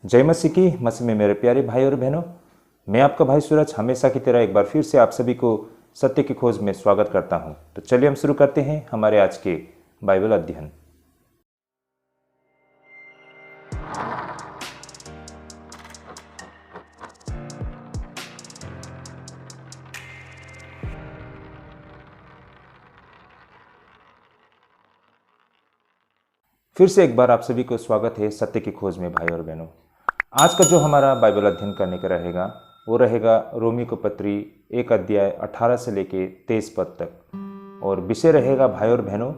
जय मसीह की। मसीह में मेरे प्यारे भाई और बहनों, मैं आपका भाई सूरज हमेशा की तरह एक बार फिर से आप सभी को सत्य की खोज में स्वागत करता हूं। तो चलिए हम शुरू करते हैं हमारे आज के बाइबल अध्ययन। फिर से एक बार आप सभी को स्वागत है सत्य की खोज में भाई और बहनों। आज का जो हमारा बाइबल अध्ययन करने का रहेगा वो रहेगा रोमी को पत्री 1 अध्याय 18 से लेके 23 पद तक, और विषय रहेगा भाई और बहनों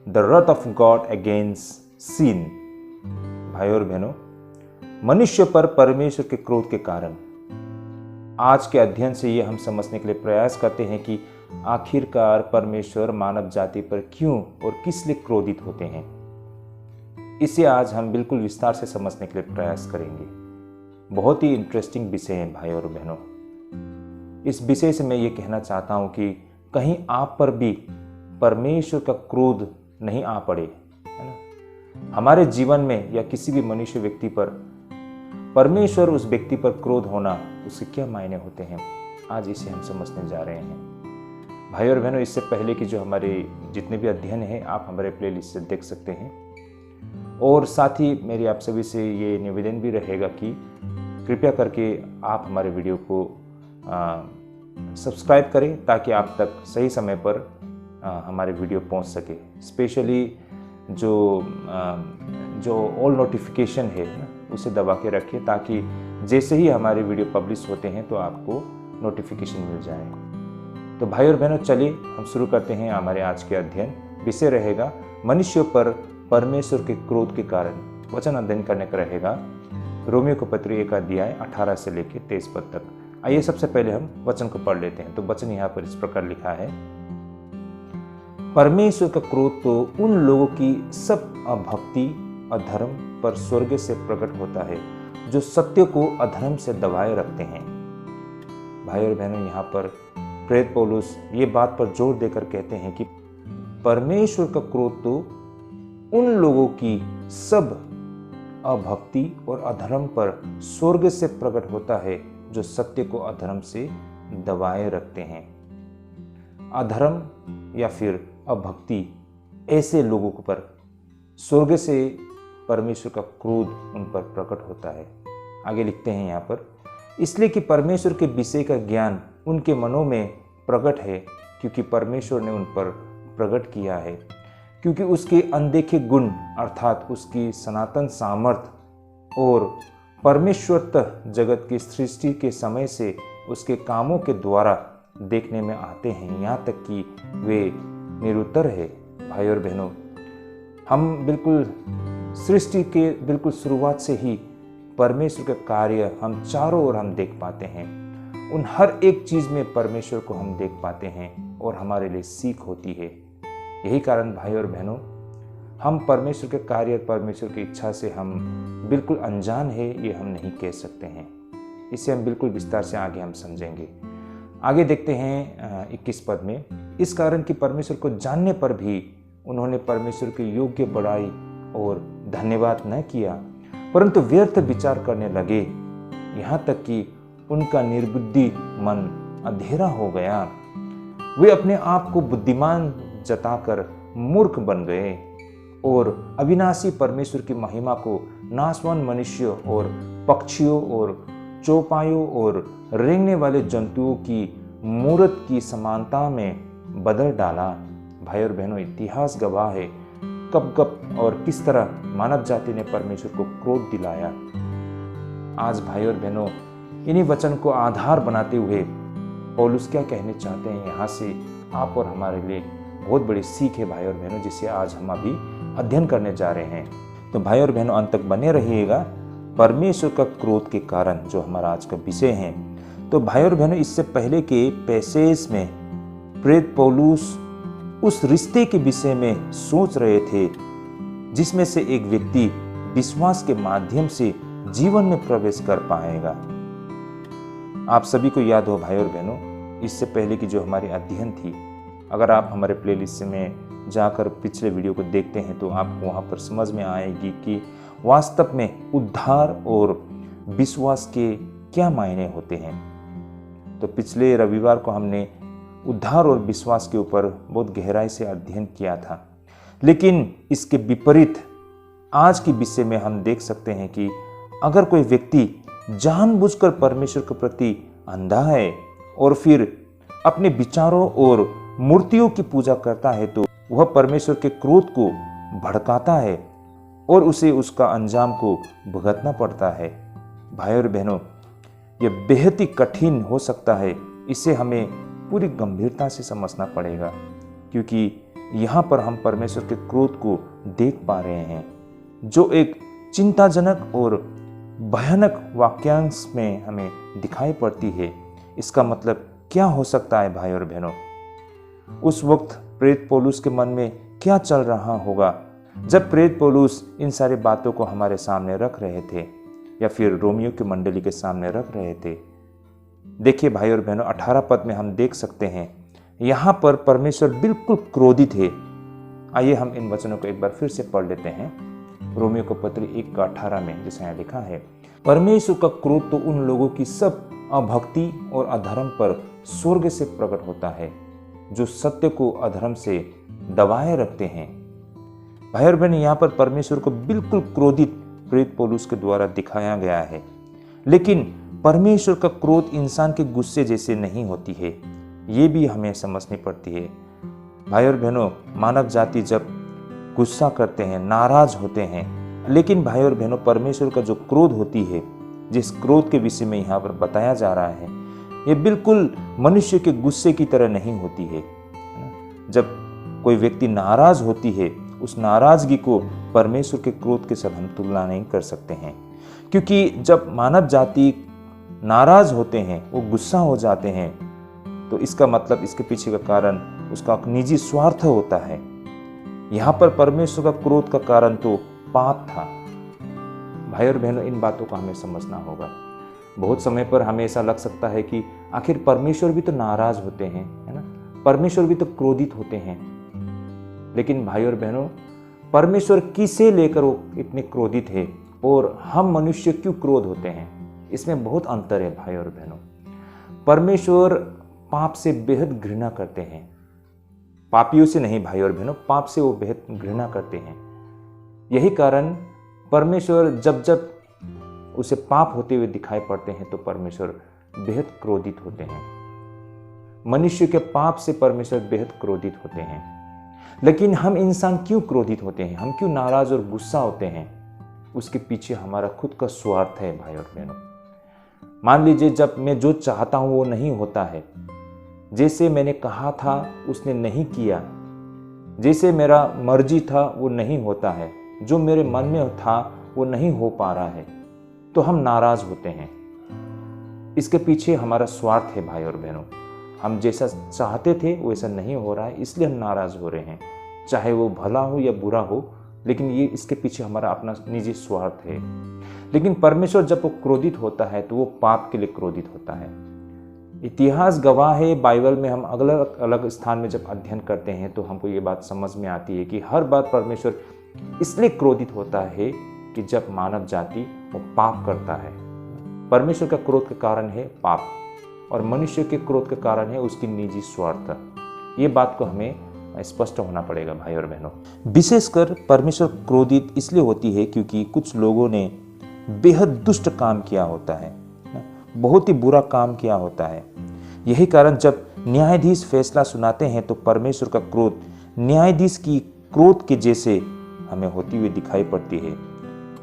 the Rath of God against सिन। भाई और बहनों, मनुष्य पर परमेश्वर के क्रोध के कारण। आज के अध्ययन से ये हम समझने के लिए प्रयास करते हैं कि आखिरकार परमेश्वर मानव जाति पर क्यों और किस लिए क्रोधित होते हैं। इसे आज हम बिल्कुल विस्तार से समझने के लिए प्रयास करेंगे। बहुत ही इंटरेस्टिंग विषय है भाई और बहनों। इस विषय से मैं ये कहना चाहता हूँ कि कहीं आप पर भी परमेश्वर का क्रोध नहीं आ पड़े, है ना। हमारे जीवन में या किसी भी मनुष्य व्यक्ति पर परमेश्वर उस व्यक्ति पर क्रोध होना, उसके क्या मायने होते हैं, आज इसे हम समझने जा रहे हैं भाई और बहनों। इससे पहले कि जो हमारे जितने भी अध्ययन हैं आप हमारे प्लेलिस्ट से देख सकते हैं, और साथ ही मेरी आप सभी से ये निवेदन भी रहेगा कि कृपया करके आप हमारे वीडियो को सब्सक्राइब करें ताकि आप तक सही समय पर हमारे वीडियो पहुंच सके। स्पेशली जो ऑल नोटिफिकेशन है ना, उसे दबा के रखिए ताकि जैसे ही हमारे वीडियो पब्लिश होते हैं तो आपको नोटिफिकेशन मिल जाए। तो भाई और बहनों, चलिए हम शुरू करते हैं हमारे आज के अध्ययन। विषय रहेगा मनुष्य पर परमेश्वर के क्रोध के कारण। वचन अध्ययन करने का रहेगा रोमियो को पत्री 1 अध्याय 18 से लेकर 23 पद तक। आइए सबसे पहले हम वचन को पढ़ लेते हैं। तो वचन यहाँ पर इस प्रकार लिखा है, परमेश्वर का क्रोध तो उन लोगों की सब अभक्ति अधर्म पर स्वर्ग से प्रकट होता है जो सत्य को अधर्म से दबाए रखते हैं। भाई और बहनों, यहाँ पर प्रेरित पौलुस ये बात पर जोर देकर कहते हैं कि परमेश्वर का क्रोध तो उन लोगों की सब अभक्ति और अधर्म पर स्वर्ग से प्रकट होता है जो सत्य को अधर्म से दबाए रखते हैं। अधर्म या फिर अभक्ति ऐसे लोगों पर स्वर्ग से परमेश्वर का क्रोध उन पर प्रकट होता है। आगे लिखते हैं यहाँ पर, इसलिए कि परमेश्वर के विषय का ज्ञान उनके मनों में प्रकट है क्योंकि परमेश्वर ने उन पर प्रकट किया है, क्योंकि उसके अनदेखे गुण अर्थात उसकी सनातन सामर्थ्य और परमेश्वरतः जगत की सृष्टि के समय से उसके कामों के द्वारा देखने में आते हैं, यहाँ तक कि वे निरुत्तर है। भाई और बहनों, हम बिल्कुल सृष्टि के बिल्कुल शुरुआत से ही परमेश्वर का कार्य हम चारों ओर हम देख पाते हैं। उन हर एक चीज़ में परमेश्वर को हम देख पाते हैं और हमारे लिए सीख होती है। यही कारण भाई और बहनों, हम परमेश्वर के कार्य परमेश्वर की इच्छा से हम बिल्कुल अनजान है ये हम नहीं कह सकते हैं। इसे हम बिल्कुल विस्तार से आगे हम समझेंगे। आगे देखते हैं 21 पद में, इस कारण कि परमेश्वर को जानने पर भी उन्होंने परमेश्वर के योग्य बड़ाई और धन्यवाद न किया, परंतु व्यर्थ विचार करने लगे, यहाँ तक कि उनका निर्बुद्धि मन अंधेरा हो गया। वे अपने आप को बुद्धिमान जताकर मूर्ख बन गए और अविनाशी परमेश्वर की महिमा को नाशवान मनुष्यों और पक्षियों और चौपायों और रेंगने वाले जंतुओं की मूर्त की समानता में बदल डाला। भाई और बहनों, इतिहास गवाह है कब और किस तरह मानव जाति ने परमेश्वर को क्रोध दिलाया। आज भाई और बहनों, इन्हीं वचन को आधार बनाते हुए पौलुस क्या कहने चाहते हैं, यहाँ से आप और हमारे लिए बहुत बड़ी सीख है भाई और बहनों, जिसे आज हम अभी अध्ययन करने जा रहे हैं। तो भाई और बहनों, अंत तक बने रहिएगा। परमेश्वर का क्रोध के कारण जो हमारा आज का विषय है। तो भाई और बहनों, इससे पहले के पैसेज में प्रेरित पौलुस उस रिश्ते के विषय में सोच रहे थे जिसमें से एक व्यक्ति विश्वास के माध्यम से जीवन में प्रवेश कर पाएगा। आप सभी को याद हो भाई और बहनों, इससे पहले की जो हमारी अध्ययन थी, अगर आप हमारे प्लेलिस्ट में जाकर पिछले वीडियो को देखते हैं तो आपको वहाँ पर समझ में आएगी कि वास्तव में उद्धार और विश्वास के क्या मायने होते हैं। तो पिछले रविवार को हमने उद्धार और विश्वास के ऊपर बहुत गहराई से अध्ययन किया था, लेकिन इसके विपरीत आज के विषय में हम देख सकते हैं कि अगर कोई व्यक्ति जानबूझकर परमेश्वर के प्रति अंधा है और फिर अपने विचारों और मूर्तियों की पूजा करता है, तो वह परमेश्वर के क्रोध को भड़काता है और उसे उसका अंजाम को भुगतना पड़ता है। भाई और बहनों, यह बेहद ही कठिन हो सकता है। इसे हमें पूरी गंभीरता से समझना पड़ेगा, क्योंकि यहाँ पर हम परमेश्वर के क्रोध को देख पा रहे हैं, जो एक चिंताजनक और भयानक वाक्यांश में हमें दिखाई पड़ती है। इसका मतलब क्या हो सकता है भाई और बहनों? उस वक्त प्रेरित पौलुस के मन में क्या चल रहा होगा जब प्रेरित पौलुस इन सारी बातों को हमारे सामने रख रहे थे, या फिर रोमियो की मंडली के सामने रख रहे थे। देखिए भाई और बहनों, 18 पद में हम देख सकते हैं यहाँ पर परमेश्वर बिल्कुल क्रोधित है। आइए हम इन वचनों को एक बार फिर से पढ़ लेते हैं। रोमियो को पत्र 1:18 में जैसा यहाँ लिखा है, परमेश्वर का क्रोध तो उन लोगों की सब अभक्ति और अधर्म पर स्वर्ग से प्रकट होता है, जो सत्य को अधर्म से दबाए रखते हैं। भाई और बहन, यहाँ पर परमेश्वर को बिल्कुल क्रोधित प्रेरित पौलुस के द्वारा दिखाया गया है, लेकिन परमेश्वर का क्रोध इंसान के गुस्से जैसे नहीं होती है। ये भी हमें समझनी पड़ती है। भाई और बहनों, मानव जाति जब गुस्सा करते हैं, नाराज होते हैं, लेकिन भाई और बहनों, परमेश्वर का जो क्रोध होती है, जिस क्रोध के विषय में यहाँ पर बताया जा रहा है, ये बिल्कुल मनुष्य के गुस्से की तरह नहीं होती है। जब कोई व्यक्ति नाराज होती है, उस नाराजगी को परमेश्वर के क्रोध के साथ हम तुलना नहीं कर सकते हैं, क्योंकि जब मानव जाति नाराज होते हैं, वो गुस्सा हो जाते हैं, तो इसका मतलब इसके पीछे का कारण उसका निजी स्वार्थ होता है। यहाँ पर परमेश्वर का क्रोध का कारण तो पाप था। भाई और बहनों, इन बातों को हमें समझना होगा। बहुत समय पर हमें ऐसा लग सकता है कि आखिर परमेश्वर भी तो नाराज होते हैं, है ना, परमेश्वर भी तो क्रोधित होते हैं। लेकिन भाई और बहनों, परमेश्वर किसे लेकर वो इतने क्रोधित है और हम मनुष्य क्यों क्रोध होते हैं, इसमें बहुत अंतर है भाई और बहनों। परमेश्वर पाप से बेहद घृणा करते हैं, पापियों से नहीं भाई और बहनों, पाप से वो बेहद घृणा करते हैं। यही कारण परमेश्वर जब जब उसे पाप होते हुए दिखाई पड़ते हैं, तो परमेश्वर बेहद क्रोधित होते हैं। मनुष्य के पाप से परमेश्वर बेहद क्रोधित होते हैं। लेकिन हम इंसान क्यों क्रोधित होते हैं, हम क्यों नाराज और गुस्सा होते हैं? उसके पीछे हमारा खुद का स्वार्थ है भाई और बहनों। मान लीजिए, जब मैं जो चाहता हूं वो नहीं होता है, जैसे मैंने कहा था उसने नहीं किया, जैसे मेरा मर्जी था वो नहीं होता है, जो मेरे मन में था वो नहीं हो पा रहा है, तो हम नाराज होते हैं। इसके पीछे हमारा स्वार्थ है भाई और बहनों। हम जैसा चाहते थे वैसा नहीं हो रहा है, इसलिए हम नाराज हो रहे हैं, चाहे वो भला हो या बुरा हो, लेकिन ये इसके पीछे हमारा अपना निजी स्वार्थ है। लेकिन परमेश्वर जब वो क्रोधित होता है, तो वो पाप के लिए क्रोधित होता है। इतिहास गवाह है, बाइबल में हम अलग अलग स्थान में जब अध्ययन करते हैं, तो हमको ये बात समझ में आती है कि हर बार परमेश्वर इसलिए क्रोधित होता है कि जब मानव जाति वो पाप करता है। परमेश्वर का क्रोध का कारण है पाप, और मनुष्य के क्रोध का कारण है उसकी निजी स्वार्थ। ये बात को हमें स्पष्ट होना पड़ेगा भाई और बहनों। विशेषकर परमेश्वर क्रोधित इसलिए होती है क्योंकि कुछ लोगों ने बेहद दुष्ट काम किया होता है, बहुत ही बुरा काम किया होता है। यही कारण जब न्यायाधीश फैसला सुनाते हैं, तो परमेश्वर का क्रोध न्यायाधीश की क्रोध के जैसे हमें होती हुई दिखाई पड़ती है।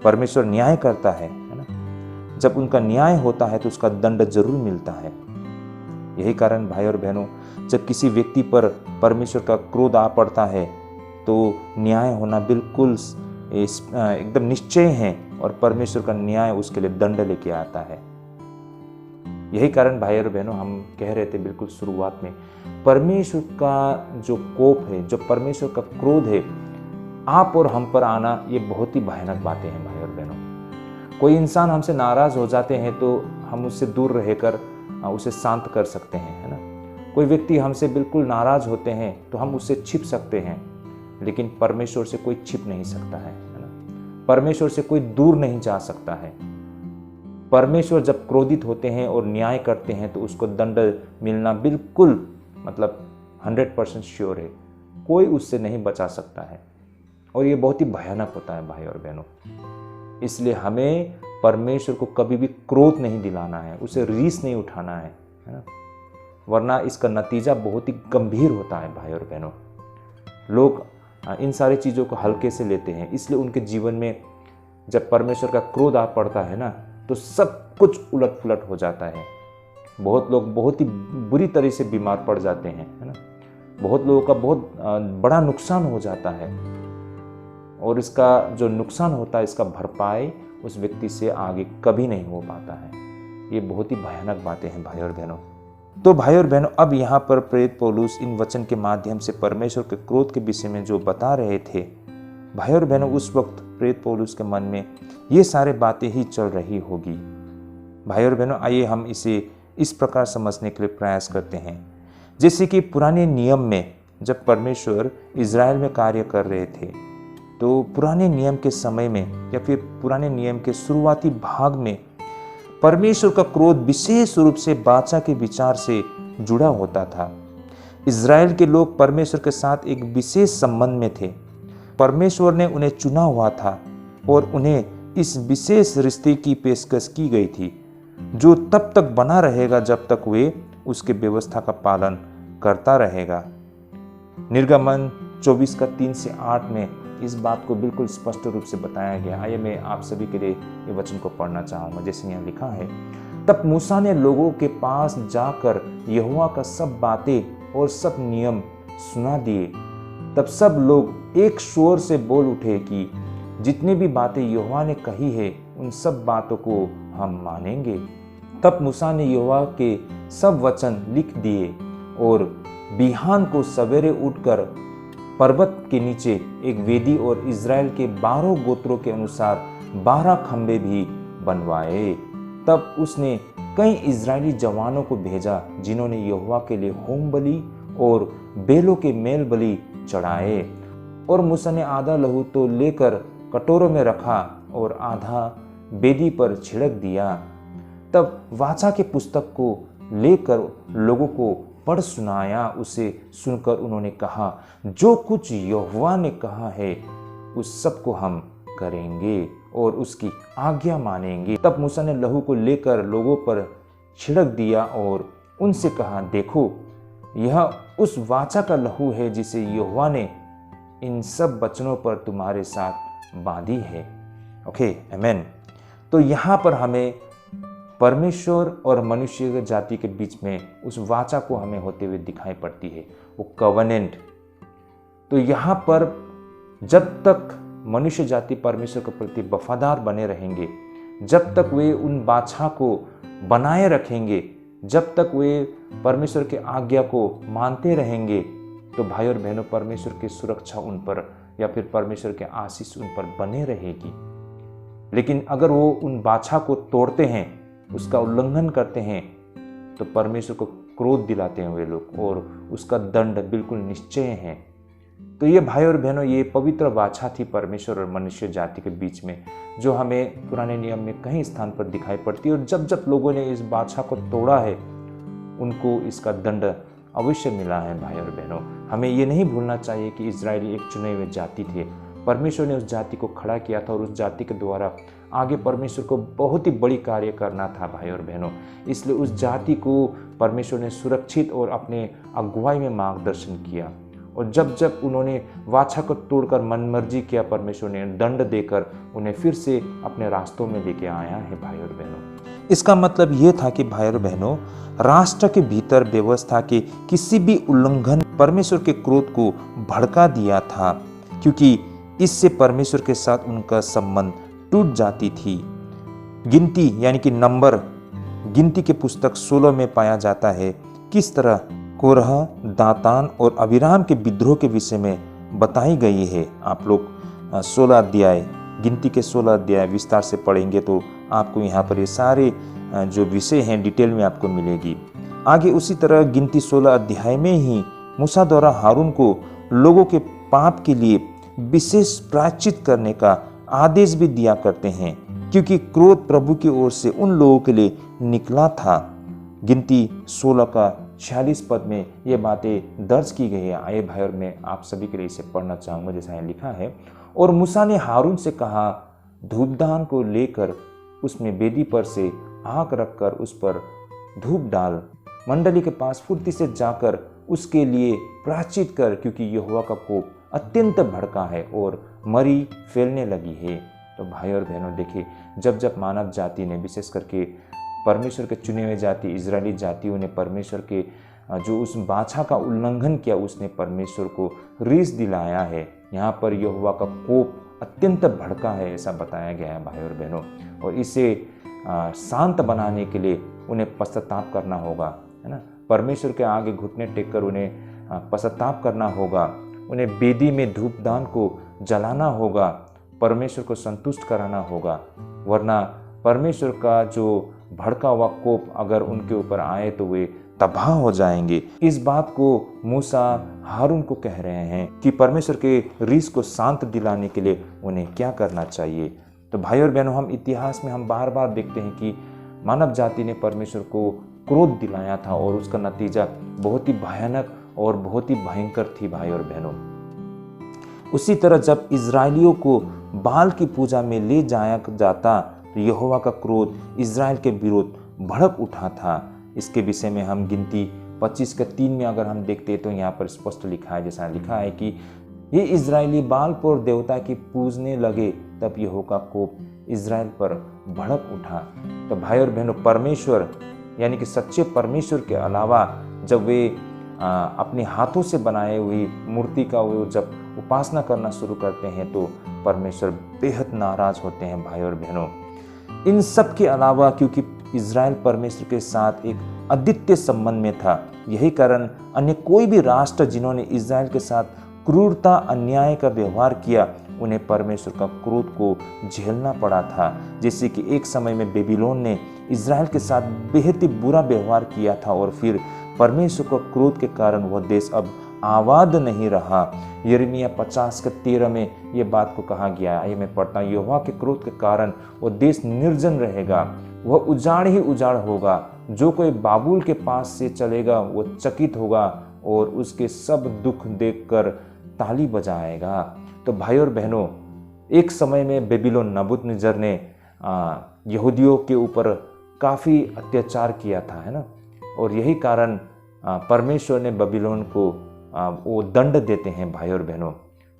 परमेश्वर न्याय करता है ना, जब उनका न्याय होता है तो उसका दंड जरूर मिलता है। यही कारण भाई और बहनों, जब किसी व्यक्ति पर परमेश्वर का क्रोध आ पड़ता है, तो न्याय होना बिल्कुल एकदम निश्चय है, और परमेश्वर का न्याय उसके लिए दंड लेके आता है। यही कारण भाई और बहनों, हम कह रहे थे बिल्कुल शुरुआत में, परमेश्वर का जो कोप है, जो परमेश्वर का क्रोध है, आप और हम पर आना, ये बहुत ही भयानक बातें हैं भाई और बहनों। कोई इंसान हमसे नाराज हो जाते हैं तो हम उससे दूर रहकर उसे शांत कर सकते हैं, है ना। कोई व्यक्ति हमसे बिल्कुल नाराज होते हैं तो हम उससे छिप सकते हैं, लेकिन परमेश्वर से कोई छिप नहीं सकता है ना। परमेश्वर से कोई दूर नहीं जा सकता है। परमेश्वर जब क्रोधित होते हैं और न्याय करते हैं तो उसको दंड मिलना बिल्कुल 100% श्योर है, कोई उससे नहीं बचा सकता है और ये बहुत ही भयानक होता है भाई और बहनों। इसलिए हमें परमेश्वर को कभी भी क्रोध नहीं दिलाना है, उसे रीस नहीं उठाना है ना, वरना इसका नतीजा बहुत ही गंभीर होता है भाई और बहनों। लोग इन सारी चीज़ों को हल्के से लेते हैं, इसलिए उनके जीवन में जब परमेश्वर का क्रोध आ पड़ता है ना तो सब कुछ उलट पुलट हो जाता है। बहुत लोग बहुत ही बुरी तरह से बीमार पड़ जाते हैं, है ना, बहुत लोगों का बहुत बड़ा नुकसान हो जाता है और इसका जो नुकसान होता है इसका भरपाई उस व्यक्ति से आगे कभी नहीं हो पाता है। ये बहुत ही भयानक बातें हैं भाई और बहनों। तो भाई और बहनों, अब यहाँ पर प्रेरित पौलुस इन वचन के माध्यम से परमेश्वर के क्रोध के विषय में जो बता रहे थे, भाई और बहनों, उस वक्त प्रेरित पौलुस के मन में ये सारे बातें ही चल रही होगी। भाई और बहनों, आइए हम इसे इस प्रकार समझने के लिए प्रयास करते हैं। जैसे कि पुराने नियम में जब परमेश्वर इज़राइल में कार्य कर रहे थे, तो पुराने नियम के समय में या फिर पुराने नियम के शुरुआती भाग में परमेश्वर का क्रोध विशेष रूप से बाचा के विचार से जुड़ा होता था। इज़राइल के लोग परमेश्वर के साथ एक विशेष संबंध में थे। परमेश्वर ने उन्हें चुना हुआ था और उन्हें इस विशेष रिश्ते की पेशकश की गई थी, जो तब तक बना रहेगा जब तक वे उसके व्यवस्था का पालन करता रहेगा। निर्गमन 24 का 3 से 8 में इस बात को बिल्कुल स्पष्ट रूप से बताया गया। आइए मैं आप सभी के लिए ये वचन को पढ़ना चाहूँगा। जैसे यहाँ लिखा है, तब मूसा ने लोगों के पास जाकर यहोवा का सब बातें और सब नियम सुना दिए। तब सब लोग एक शोर से बोल उठे कि जितनी भी बातें यहोवा ने कही है उन सब बातों को हम मानेंगे। तब मूसा ने यहोवा के सब वचन लिख दिए और बिहान को सवेरे उठकर पर्वत के नीचे एक वेदी और इज़राइल के 12 गोत्रों के अनुसार 12 खंबे भी बनवाए। तब उसने कई इज़राइली जवानों को भेजा जिन्होंने यहोवा के लिए होम बलि और बेलों के मेल बलि चढ़ाए। और मूसा ने आधा लहू तो लेकर कटोरों में रखा और आधा वेदी पर छिड़क दिया। तब वाचा के पुस्तक को लेकर लोगों को पढ़ सुनाया। उसे सुनकर उन्होंने कहा, जो कुछ यहोवा ने कहा है उस सब को हम करेंगे और उसकी आज्ञा मानेंगे। तब मूसा ने लहू को लेकर लोगों पर छिड़क दिया और उनसे कहा, देखो यह उस वाचा का लहू है जिसे यहोवा ने इन सब वचनों पर तुम्हारे साथ बांधी है। ओके, आमेन। तो यहाँ पर हमें परमेश्वर और मनुष्य जाति के बीच में उस वाचा को हमें होते हुए दिखाई पड़ती है, वो कवनेंट। तो यहाँ पर जब तक मनुष्य जाति परमेश्वर के प्रति वफादार बने रहेंगे, जब तक वे उन वाचा को बनाए रखेंगे, जब तक वे परमेश्वर के आज्ञा को मानते रहेंगे, तो भाई और बहनों, परमेश्वर की सुरक्षा उन पर या फिर परमेश्वर के आशीष उन पर बने रहेगी। लेकिन अगर वो उन वाचा को तोड़ते हैं, उसका उल्लंघन करते हैं, तो परमेश्वर को क्रोध दिलाते हैं वे लोग और उसका दंड बिल्कुल निश्चय है। तो ये भाई और बहनों, ये पवित्र वाचा थी परमेश्वर और मनुष्य जाति के बीच में, जो हमें पुराने नियम में कई स्थान पर दिखाई पड़ती है। और जब जब लोगों ने इस वाचा को तोड़ा है, उनको इसका दंड अवश्य मिला है। भाई और बहनों, हमें ये नहीं भूलना चाहिए कि इजरायली एक चुने हुए जाति थे। परमेश्वर ने उस जाति को खड़ा किया था और उस जाति के द्वारा आगे परमेश्वर को बहुत ही बड़ी कार्य करना था भाई और बहनों। इसलिए उस जाति को परमेश्वर ने सुरक्षित और अपने अगुवाई में मार्गदर्शन किया। और जब जब उन्होंने वाचा को तोड़कर मनमर्जी किया, परमेश्वर ने दंड देकर उन्हें फिर से अपने रास्तों में लेके आया है भाई और बहनों। इसका मतलब ये था कि भाई और बहनों, राष्ट्र के भीतर व्यवस्था के किसी भी उल्लंघन परमेश्वर के क्रोध को भड़का दिया था, क्योंकि इससे परमेश्वर के साथ उनका संबंध टूट जाती थी। गिनती यानी कि नंबर, गिनती के पुस्तक 16 में पाया जाता है किस तरह कोरह, दातान और अबीराम के विद्रोह के विषय में बताई गई है। आप लोग 16 अध्याय, गिनती के 16 अध्याय विस्तार से पढ़ेंगे तो आपको यहाँ पर ये सारे जो विषय हैं डिटेल में आपको मिलेगी। आगे उसी तरह गिनती 16 अध्याय में ही मूसा द्वारा हारून को लोगों के पाप के लिए विशेष प्रायश्चित करने का आदेश भी दिया करते हैं, क्योंकि क्रोध प्रभु की ओर से उन लोगों के लिए निकला था। गिनती 16 का 46 पद में ये बातें दर्ज की गई है। आइए भाई और मैं आप सभी के लिए इसे पढ़ना चाहूँगा जैसा यहाँ लिखा है। और मूसा ने हारून से कहा, धूपदान को लेकर उसमें वेदी पर से आग रखकर उस पर धूप डाल, मंडली के पास फुर्ती से जाकर उसके लिए प्रायश्चित कर, क्योंकि यहोवा का कोप अत्यंत भड़का है और मरी फैलने लगी है। तो भाई और बहनों देखिए, जब जब मानव जाति ने, विशेष करके परमेश्वर के चुने हुए जाति इजरायली जातियों ने परमेश्वर के जो उस बाछा का उल्लंघन किया, उसने परमेश्वर को रीस दिलाया है। यहाँ पर यहोवा का कोप अत्यंत भड़का है ऐसा बताया गया है भाई और बहनों। और इसे शांत बनाने के लिए उन्हें पश्चाताप करना होगा, है ना। परमेश्वर के आगे घुटने टेक कर उन्हें पश्चाताप करना होगा, उन्हें वेदी में धूपदान को जलाना होगा, परमेश्वर को संतुष्ट कराना होगा, वरना परमेश्वर का जो भड़का हुआ कोप अगर उनके ऊपर आए तो वे तबाह हो जाएंगे। इस बात को मूसा हारून को कह रहे हैं कि परमेश्वर के रीस को शांत दिलाने के लिए उन्हें क्या करना चाहिए। तो भाई और बहनों, हम इतिहास में हम बार बार देखते हैं कि मानव जाति ने परमेश्वर को क्रोध दिलाया था और उसका नतीजा बहुत ही भयानक और बहुत ही भयंकर थी भाई और बहनों। उसी तरह जब इजरायलियों को बाल की पूजा में ले जाया जाता तो यहोवा का क्रोध इजराइल के विरोध भड़क उठा था। इसके विषय में हम गिनती 25 के 3 में अगर हम देखते हैं तो यहाँ पर स्पष्ट लिखा है, जैसा लिखा है कि ये इजरायली बाल पर देवता की पूजने लगे, तब यहोवा का कोप इजराइल पर भड़क उठा। तो भाई और बहनों, परमेश्वर यानी कि सच्चे परमेश्वर के अलावा जब वे अपने हाथों से बनाए हुई मूर्ति का वो जब उपासना करना शुरू करते हैं तो परमेश्वर बेहद नाराज होते हैं भाई और बहनों। इन सब के अलावा क्योंकि इजराइल परमेश्वर के साथ एक अद्वितीय संबंध में था, यही कारण अन्य कोई भी राष्ट्र जिन्होंने इजराइल के साथ क्रूरता अन्याय का व्यवहार किया, उन्हें परमेश्वर का क्रोध को झेलना पड़ा था। जैसे कि एक समय में बेबीलोन ने इजराइल के साथ बेहद ही बुरा व्यवहार किया था और फिर परमेश्वर का क्रोध के कारण वह देश अब आबाद नहीं रहा। यिर्मयाह 50 के 13 में ये बात को कहा गया है। आइए मैं पढ़ता हूँ। यहोवा के क्रोध के कारण वह देश निर्जन रहेगा, वह उजाड़ ही उजाड़ होगा। जो कोई बाबुल के पास से चलेगा वो चकित होगा और उसके सब दुख देखकर ताली बजाएगा। तो भाई और बहनों, एक समय में बेबीलोन नबूकदनेस्सर ने यहूदियों के ऊपर काफ़ी अत्याचार किया था, है ना। और यही कारण परमेश्वर ने बेबीलोन को वो दंड देते हैं भाई और बहनों।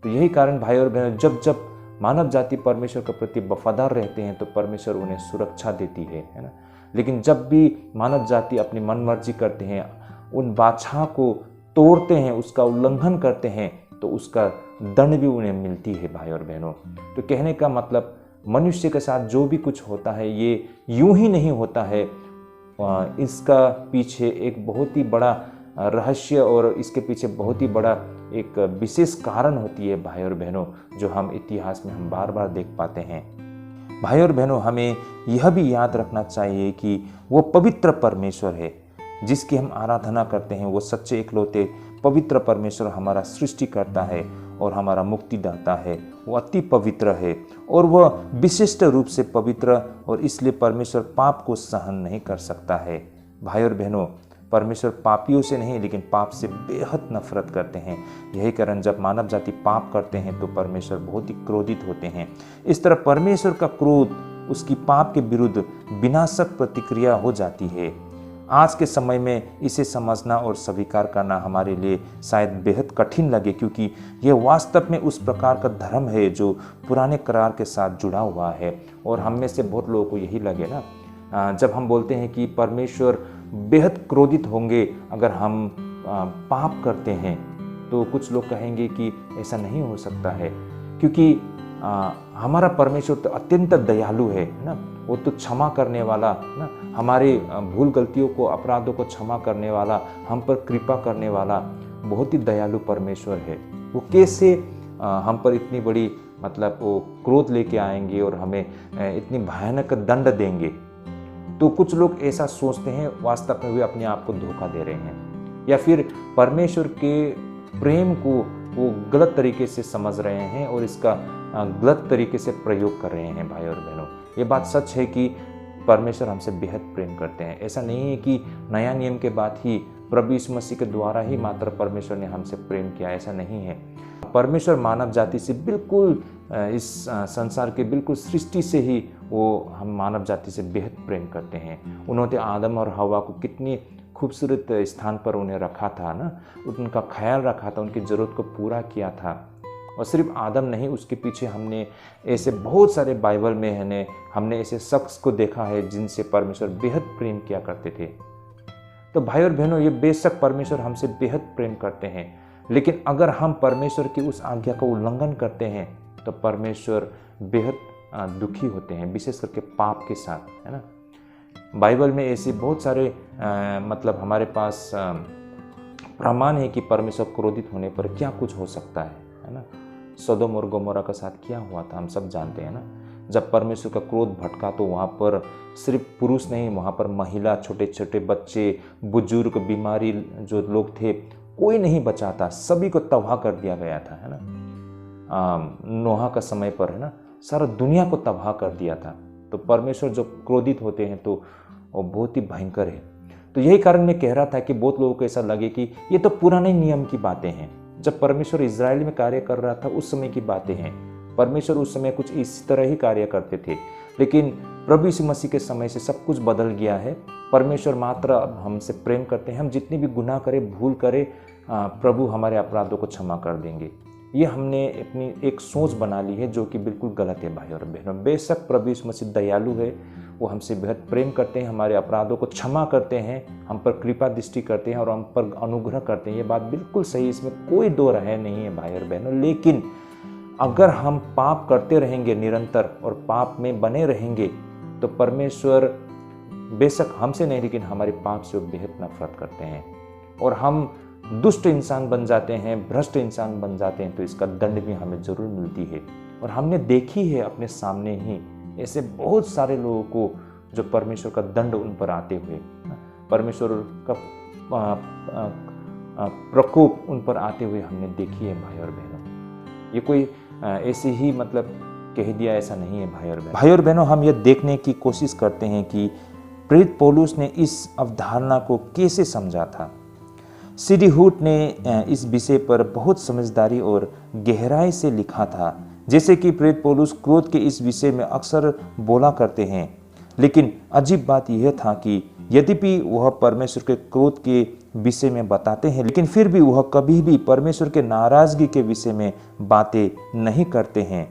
तो यही कारण भाई और बहनों, जब जब मानव जाति परमेश्वर के प्रति वफादार रहते हैं तो परमेश्वर उन्हें सुरक्षा देती है ना। लेकिन जब भी मानव जाति अपनी मनमर्जी करते हैं, उन बादशाह को तोड़ते हैं, उसका उल्लंघन करते हैं, तो उसका दंड भी उन्हें मिलती है भाई और बहनों। तो कहने का मतलब, मनुष्य के साथ जो भी कुछ होता है ये यूं ही नहीं होता है, इसका पीछे एक बहुत ही बड़ा रहस्य और इसके पीछे बहुत ही बड़ा एक विशेष कारण होती है भाई और बहनों, जो हम इतिहास में हम बार बार देख पाते हैं। भाई और बहनों, हमें यह भी याद रखना चाहिए कि वो पवित्र परमेश्वर है जिसकी हम आराधना करते हैं। वो सच्चे इकलौते पवित्र परमेश्वर हमारा सृष्टि करता है और हमारा मुक्तिदाता है। वो अति पवित्र है और वह विशिष्ट रूप से पवित्र, और इसलिए परमेश्वर पाप को सहन नहीं कर सकता है। भाई और बहनों, परमेश्वर पापियों से नहीं लेकिन पाप से बेहद नफरत करते हैं। यही कारण जब मानव जाति पाप करते हैं तो परमेश्वर बहुत ही क्रोधित होते हैं। इस तरह परमेश्वर का क्रोध उसकी पाप के विरुद्ध विनाशक प्रतिक्रिया हो जाती है। आज के समय में इसे समझना और स्वीकार करना हमारे लिए शायद बेहद कठिन लगे, क्योंकि यह वास्तव में उस प्रकार का धर्म है जो पुराने करार के साथ जुड़ा हुआ है। और हम में से बहुत लोगों को यही लगे ना, जब हम बोलते हैं कि परमेश्वर बेहद क्रोधित होंगे अगर हम पाप करते हैं, तो कुछ लोग कहेंगे कि ऐसा नहीं हो सकता है, क्योंकि हमारा परमेश्वर तो अत्यंत दयालु है ना। वो तो क्षमा करने वाला ना, हमारे भूल गलतियों को, अपराधों को क्षमा करने वाला, हम पर कृपा करने वाला बहुत ही दयालु परमेश्वर है। वो कैसे हम पर इतनी बड़ी मतलब वो क्रोध लेके आएंगे और हमें इतनी भयानक दंड देंगे। तो कुछ लोग ऐसा सोचते हैं, वास्तव में वे अपने आप को धोखा दे रहे हैं, या फिर परमेश्वर के प्रेम को वो गलत तरीके से समझ रहे हैं और इसका गलत तरीके से प्रयोग कर रहे हैं। भाई और बहनों, ये बात सच है कि परमेश्वर हमसे बेहद प्रेम करते हैं। ऐसा नहीं है कि नया नियम के बाद ही प्रभु यीशु मसीह के द्वारा ही मात्र परमेश्वर ने हमसे प्रेम किया, ऐसा नहीं है। परमेश्वर मानव जाति से बिल्कुल इस संसार के बिल्कुल सृष्टि से ही वो हम मानव जाति से बेहद प्रेम करते हैं। उन्होंने आदम और हवा को कितनी खूबसूरत स्थान पर उन्हें रखा था ना, उनका ख्याल रखा था, उनकी ज़रूरत को पूरा किया था। और सिर्फ आदम नहीं, उसके पीछे हमने ऐसे बहुत सारे बाइबल में है हमने ऐसे शख्स को देखा है जिनसे परमेश्वर बेहद प्रेम किया करते थे। तो भाई और बहनों, ये बेशक परमेश्वर हमसे बेहद प्रेम करते हैं, लेकिन अगर हम परमेश्वर की उस आज्ञा का उल्लंघन करते हैं तो परमेश्वर बेहद दुखी होते हैं, विशेष करके पाप के साथ, है ना। बाइबल में ऐसे बहुत सारे मतलब हमारे पास प्रमाण है कि परमेश्वर क्रोधित होने पर क्या कुछ हो सकता है ना। सदोम और गोमोरा के साथ क्या हुआ था हम सब जानते हैं ना। जब परमेश्वर का क्रोध भटका तो वहाँ पर सिर्फ पुरुष नहीं, वहाँ पर महिला, छोटे छोटे बच्चे, बुजुर्ग, बीमारी जो लोग थे, कोई नहीं बचा था, सभी को तबाह कर दिया गया था, है ना। नोहा का समय पर, है ना, सारा दुनिया को तबाह कर दिया था। तो परमेश्वर जो क्रोधित होते हैं तो वो बहुत ही भयंकर है। तो यही कारण मैं कह रहा था कि बहुत लोगों को ऐसा लगे कि ये तो पुराने नियम की बातें हैं। जब परमेश्वर इजराइल में कार्य कर रहा था उस समय की बातें हैं। परमेश्वर उस समय कुछ इसी तरह ही कार्य करते थे, लेकिन प्रभु यीशु मसीह के समय से सब कुछ बदल गया है। परमेश्वर मात्र अब हमसे प्रेम करते हैं। हम जितनी भी गुनाह करें, भूल करें, प्रभु हमारे अपराधों को क्षमा कर देंगे। ये हमने अपनी एक सोच बना ली है जो कि बिल्कुल गलत है। भाई और बहनों, बेशक प्रभु यीशु मसीह दयालु है, वो हमसे बेहद प्रेम करते हैं, हमारे अपराधों को क्षमा करते हैं, हम पर कृपा दृष्टि करते हैं और हम पर अनुग्रह करते हैं। ये बात बिल्कुल सही, इसमें कोई दो राय नहीं है भाई और बहनों। लेकिन अगर हम पाप करते रहेंगे निरंतर और पाप में बने रहेंगे तो परमेश्वर बेशक हमसे नहीं, लेकिन हमारे पाप से वो बेहद नफरत करते हैं और हम दुष्ट इंसान बन जाते हैं, भ्रष्ट इंसान बन जाते हैं। तो इसका दंड भी हमें जरूर मिलती है। और हमने देखी है अपने सामने ही ऐसे बहुत सारे लोगों को जो परमेश्वर का दंड उन पर आते हुए, परमेश्वर का प्रकोप उन पर आते हुए हमने देखी है। भाई और बहनों, ये कोई ऐसे ही मतलब कह दिया ऐसा नहीं है। भाई और बहनों, हम ये देखने की कोशिश करते हैं कि प्रेरित पौलुस ने इस अवधारणा को कैसे समझा था। सीडी हुट ने इस विषय पर बहुत समझदारी और गहराई से लिखा था। जैसे कि प्रेरित पौलुस क्रोध के इस विषय में अक्सर बोला करते हैं, लेकिन अजीब बात यह था कि यद्यपि वह परमेश्वर के क्रोध के विषय में बताते हैं, लेकिन फिर भी वह कभी भी परमेश्वर के नाराजगी के विषय में बातें नहीं करते हैं।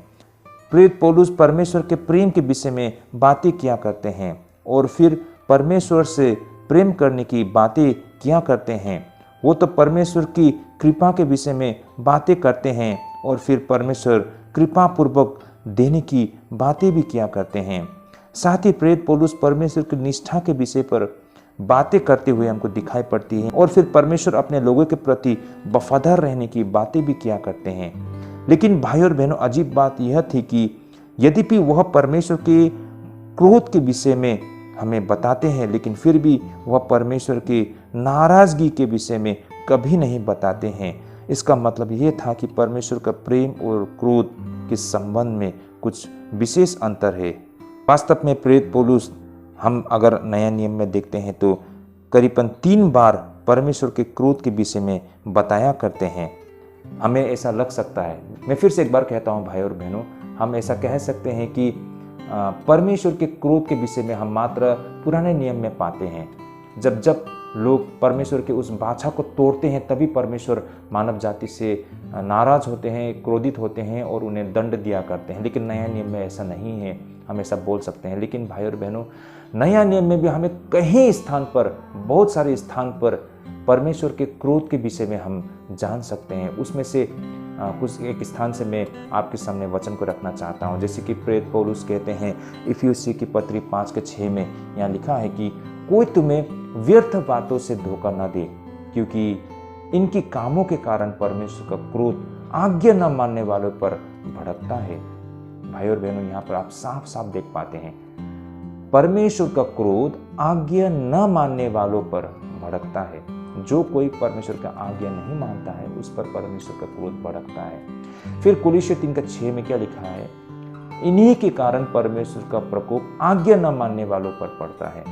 प्रेरित पौलुस परमेश्वर के प्रेम के विषय में बातें किया करते हैं और फिर परमेश्वर से प्रेम करने की बातें किया करते हैं। वो तो परमेश्वर की कृपा के विषय में बातें करते हैं और फिर परमेश्वर कृपा पूर्वक देने की बातें भी किया करते हैं। साथ ही प्रेरित पौलुस परमेश्वर की निष्ठा के विषय पर बातें करते हुए हमको दिखाई पड़ती है और फिर परमेश्वर अपने लोगों के प्रति वफादार रहने की बातें भी किया करते हैं। लेकिन भाई और बहनों, अजीब बात यह थी कि यद्यपि वह परमेश्वर के क्रोध के विषय में हमें बताते हैं, लेकिन फिर भी वह परमेश्वर की नाराजगी के विषय में कभी नहीं बताते हैं। इसका मतलब यह था कि परमेश्वर का प्रेम और क्रोध के संबंध में कुछ विशेष अंतर है। वास्तव में प्रेरित पौलुस, हम अगर नया नियम में देखते हैं तो करीबन 3 बार परमेश्वर के क्रोध के विषय में बताया करते हैं। हमें ऐसा लग सकता है, मैं फिर से एक बार कहता हूँ भाई और बहनों, हम ऐसा कह सकते हैं कि परमेश्वर के क्रोध के विषय में हम मात्र पुराने नियम में पाते हैं। जब जब लोग परमेश्वर के उस वाचा को तोड़ते हैं तभी परमेश्वर मानव जाति से नाराज होते हैं, क्रोधित होते हैं और उन्हें दंड दिया करते हैं। लेकिन नया नियम में ऐसा नहीं है, हम ऐसा बोल सकते हैं। लेकिन भाई और बहनों, नया नियम में भी हमें कहीं स्थान पर, बहुत सारे स्थान पर परमेश्वर के क्रोध के विषय में हम जान सकते हैं। उसमें से कुछ एक स्थान से मैं आपके सामने वचन को रखना चाहता हूँ। जैसे कि प्रेरित पौलुस कहते हैं इफिसियों की पत्री 5:6 में यहाँ लिखा है कि कोई तुम्हें व्यर्थ बातों से धोखा न दे, क्योंकि इनकी कामों के कारण परमेश्वर का क्रोध आज्ञा न मानने वालों पर भड़कता है। भाई और बहनों, यहाँ पर आप साफ साफ देख पाते हैं, परमेश्वर का क्रोध आज्ञा न मानने वालों पर भड़कता है। जो कोई परमेश्वर का आज्ञा नहीं मानता है उस पर परमेश्वर का क्रोध भड़कता है। फिर कुलिस्सियों 3:6 में क्या लिखा है? इन्हीं के कारण परमेश्वर का प्रकोप आज्ञा न मानने वालों पर पड़ता है।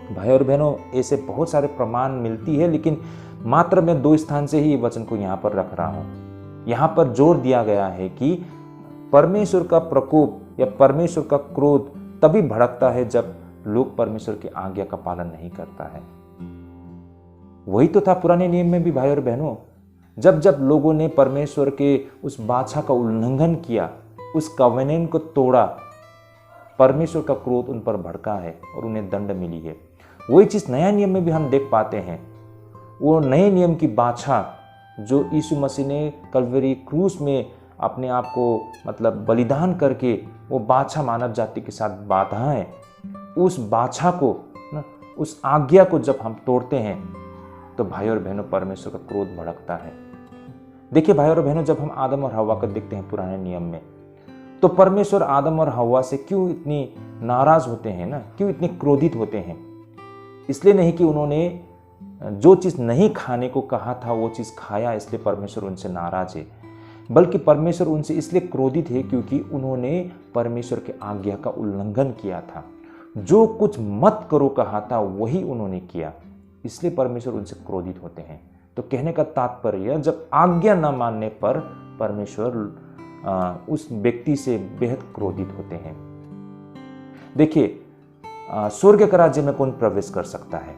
भाई और बहनों, ऐसे बहुत सारे प्रमाण मिलती है, लेकिन मात्र मैं 2 स्थान से ही वचन को यहाँ पर रख रहा हूँ। यहाँ पर जोर दिया गया है कि परमेश्वर का प्रकोप या परमेश्वर का क्रोध तभी भड़कता है जब लोग परमेश्वर की आज्ञा का पालन नहीं करता है। वही तो था पुराने नियम में भी भाई और बहनों, जब जब लोगों ने परमेश्वर के उस वाचा का उल्लंघन किया, उस कवेनेंट को तोड़ा, परमेश्वर का क्रोध उन पर भड़का है और उन्हें दंड मिली है। वही चीज नया नियम में भी हम देख पाते हैं। वो नए नियम की बाछा जो यीशु मसीह ने कल्वरी क्रूस में अपने आप को बलिदान करके वो बाछा मानव जाति के साथ बांधा है, उस बाछा को उस आज्ञा को जब हम तोड़ते हैं तो भाई और बहनों परमेश्वर का क्रोध भड़कता है। देखिए भाई और बहनों, जब हम आदम और हव्वा को देखते हैं पुराने नियम में, तो परमेश्वर आदम और हव्वा से क्यों इतनी नाराज होते हैं ना, क्यों इतने क्रोधित होते हैं? इसलिए नहीं कि उन्होंने जो चीज नहीं खाने को कहा था वो चीज खाया इसलिए परमेश्वर उनसे नाराज है, बल्कि परमेश्वर उनसे इसलिए क्रोधित है क्योंकि उन्होंने परमेश्वर के आज्ञा का उल्लंघन किया था। जो कुछ मत करो कहा था वही उन्होंने किया, इसलिए परमेश्वर उनसे क्रोधित होते हैं। तो कहने का तात्पर्य, जब आज्ञा न मानने पर परमेश्वर उस व्यक्ति से बेहद क्रोधित होते हैं। देखिए, स्वर्ग के राज्य में कौन प्रवेश कर सकता है?